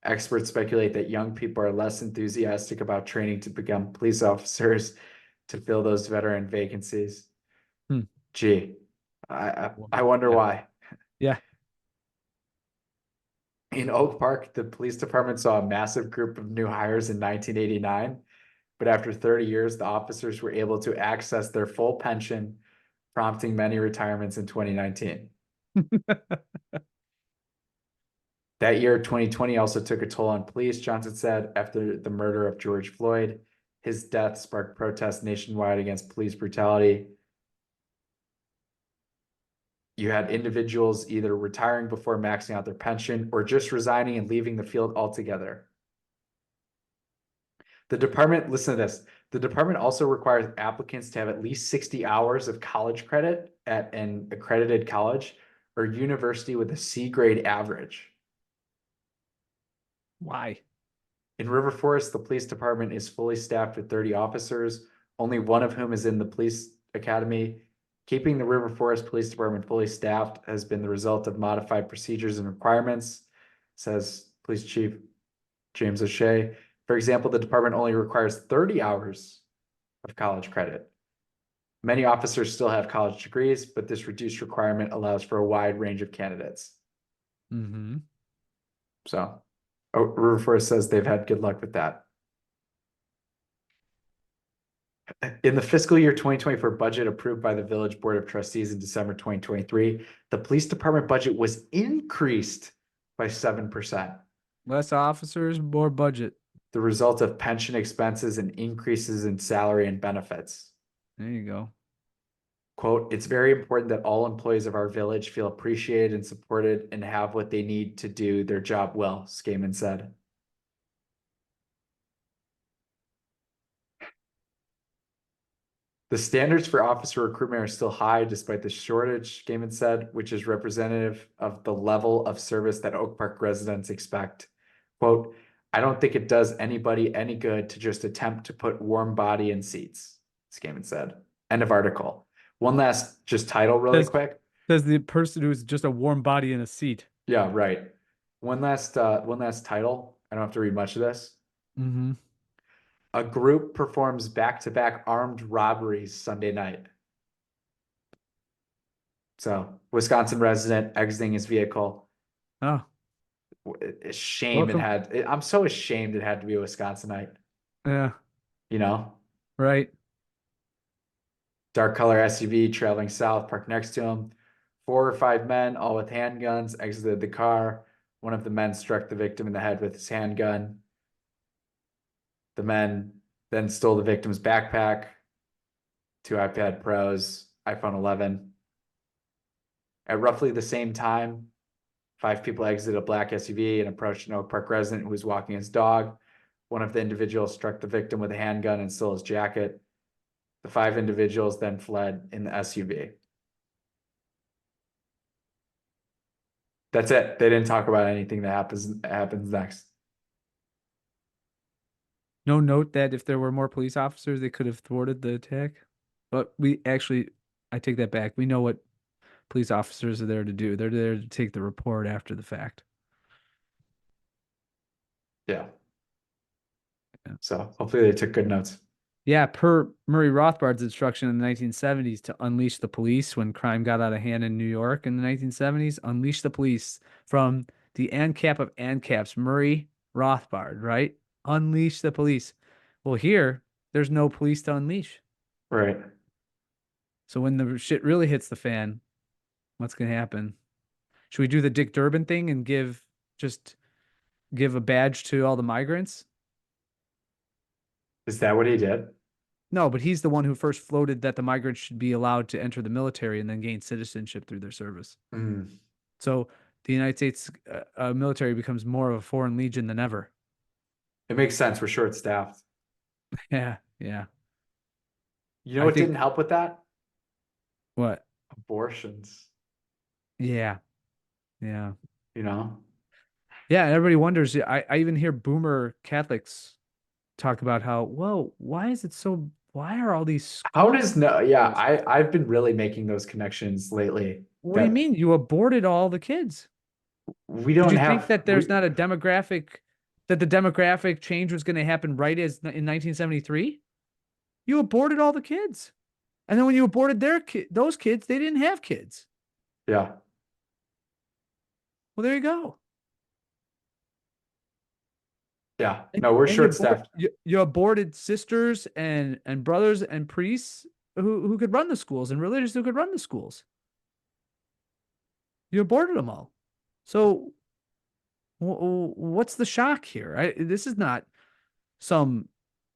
Experts speculate that young people are less enthusiastic about training to become police officers to fill those veteran vacancies. Hmm. Gee, I wonder Yeah. why. Yeah. In Oak Park, the police department saw a massive group of new hires in 1989, but after 30 years, the officers were able to access their full pension, prompting many retirements in 2019. That year, 2020, also took a toll on police, Johnson said, after the murder of George Floyd. His death sparked protests nationwide against police brutality. You had individuals either retiring before maxing out their pension or just resigning and leaving the field altogether. The department, listen to this, the department also requires applicants to have at least 60 hours of college credit at an accredited college or university with a C grade average. Why? In River Forest, the police department is fully staffed with 30 officers, only one of whom is in the police academy. Keeping the River Forest Police Department fully staffed has been the result of modified procedures and requirements, says Police Chief James O'Shea. For example, the department only requires 30 hours of college credit. Many officers still have college degrees, but this reduced requirement allows for a wide range of candidates. Mm-hmm. So, River Forest says they've had good luck with that. In the fiscal year 2024 budget approved by the Village Board of Trustees in December 2023, the police department budget was increased by 7%. Less officers, more budget. The result of pension expenses and increases in salary and benefits. There you go. Quote, it's very important that all employees of our village feel appreciated and supported and have what they need to do their job well, Skaman said. The standards for officer recruitment are still high despite the shortage, Skaman said, which is representative of the level of service that Oak Park residents expect. Quote, I don't think it does anybody any good to just attempt to put warm body in seats, Skaman said. End of article. One last just title really quick. Says the person who's just a warm body in a seat. Yeah, right. One last title. I don't have to read much of this. Mm-hmm. A group performs back-to-back armed robberies Sunday night. So, Wisconsin resident exiting his vehicle. Oh, Shame welcome. I'm so ashamed it had to be a Wisconsinite, Yeah, you know? right. Dark color SUV traveling south, parked next to him. 4 or 5 men, all with handguns, exited the car. One of the men struck the victim in the head with his handgun. The men then stole the victim's backpack, 2 iPad Pros, iPhone 11. At roughly the same time, 5 people exited a black SUV and approached an Oak Park resident who was walking his dog. One of the individuals struck the victim with a handgun and stole his jacket. The 5 individuals then fled in the SUV. That's it. They didn't talk about anything that happens next. No note that if there were more police officers, they could have thwarted the attack. But I take that back. We know what police officers are there to do. They're there to take the report after the fact. Yeah. Yeah. So hopefully they took good notes. Yeah, per Murray Rothbard's instruction in the 1970s to unleash the police when crime got out of hand in New York in the 1970s, unleash the police from the ANCAP of ANCAPs, Murray Rothbard, right? Unleash the police. Well, here, there's no police to unleash. Right. So when the shit really hits the fan, what's going to happen? Should we do the Dick Durbin thing and give a badge to all the migrants? Is that what he did? No, but he's the one who first floated that the migrants should be allowed to enter the military and then gain citizenship through their service. Mm. So the United States military becomes more of a foreign legion than ever. It makes sense. We're short staffed. Yeah, yeah. You know I what think- didn't help with that? What? Abortions. Yeah, yeah, You know? yeah. And everybody wonders. I even hear boomer Catholics talk about how, well, why are all these How schools- does no? Yeah, I've been really making those connections lately. What do you that mean? You aborted all the kids? We Did don't you have. think that there's we- not a demographic, that the demographic change was going to happen right as in 1973? You aborted all the kids. And then when you aborted those kids, they didn't have kids. Yeah. Well, there you go. Yeah. No, we're And short staffed. You aborted sisters and brothers and priests who could run the schools and religious who could run the schools. You aborted them all. So what's the shock here? This is not some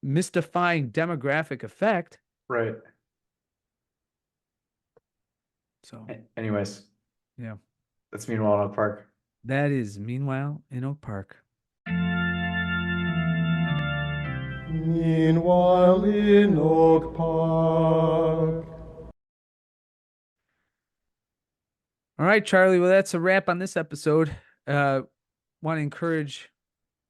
mystifying demographic effect. Right. So Anyways. Yeah. That's Meanwhile in Oak Park. that is Meanwhile in Oak Park. Meanwhile in Oak Park. All right, Charlie. Well, that's a wrap on this episode. Want to encourage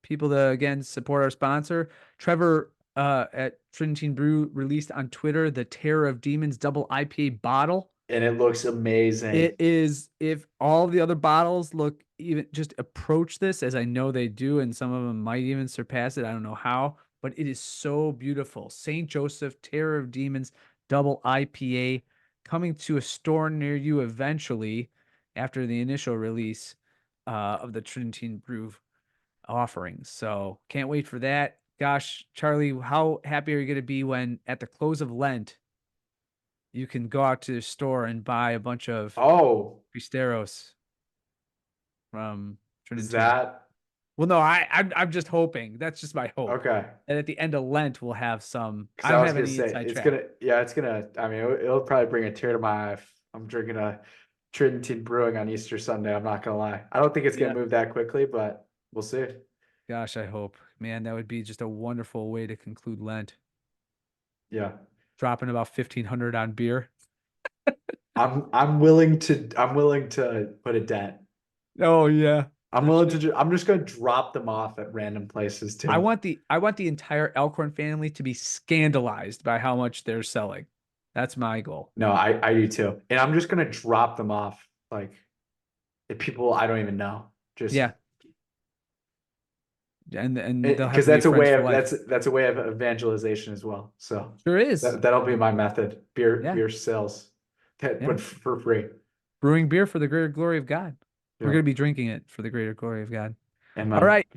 people to again support our sponsor. Trevor at Trinitine Brew released on Twitter the Terror of Demons double IPA bottle. And it looks amazing. It is, if all the other bottles look even just approach this, as I know they do, and some of them might even surpass it. I don't know how, but it is so beautiful. St. Joseph Terror of Demons double IPA coming to a store near you eventually after the initial release of the Trinitine Brew offerings. So can't wait for that. Gosh, Charlie, how happy are you going to be when at the close of Lent, you can go out to the store and buy a bunch of Oh, Cristeros from Trinity. is that Well, no, I'm just hoping. That's just my hope. okay? And at the end of Lent, we'll have some. 'Cause I don't was have gonna any say inside it's track. gonna. Yeah, it's gonna. I mean, it'll probably bring a tear to my eye if I'm drinking a Trinitine Brewing on Easter Sunday. I'm not gonna lie. I don't think it's gonna Yeah. move that quickly, but we'll see. Gosh, I hope. Man, that would be just a wonderful way to conclude Lent. Yeah, Dropping about 1,500 on beer. I'm willing to put a dent. Oh yeah. I'm willing to. I'm just gonna drop them off at random places too. I want the entire Elkhorn family to be scandalized by how much they're selling. That's my goal. No, I do too, and I'm just gonna drop them off like at people I don't even know. Just Yeah. And they'll have because to be that's a friends way for of life. that's a way of evangelization as well. So Sure is. that'll be my method. Yeah. Beer sales, Yeah. but for free. Brewing beer for the greater glory of God. We're Yeah. going to be drinking it for the greater glory of God. And All right.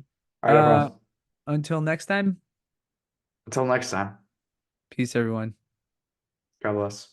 all right, everyone. Until next time, Until next time. peace, everyone. God bless.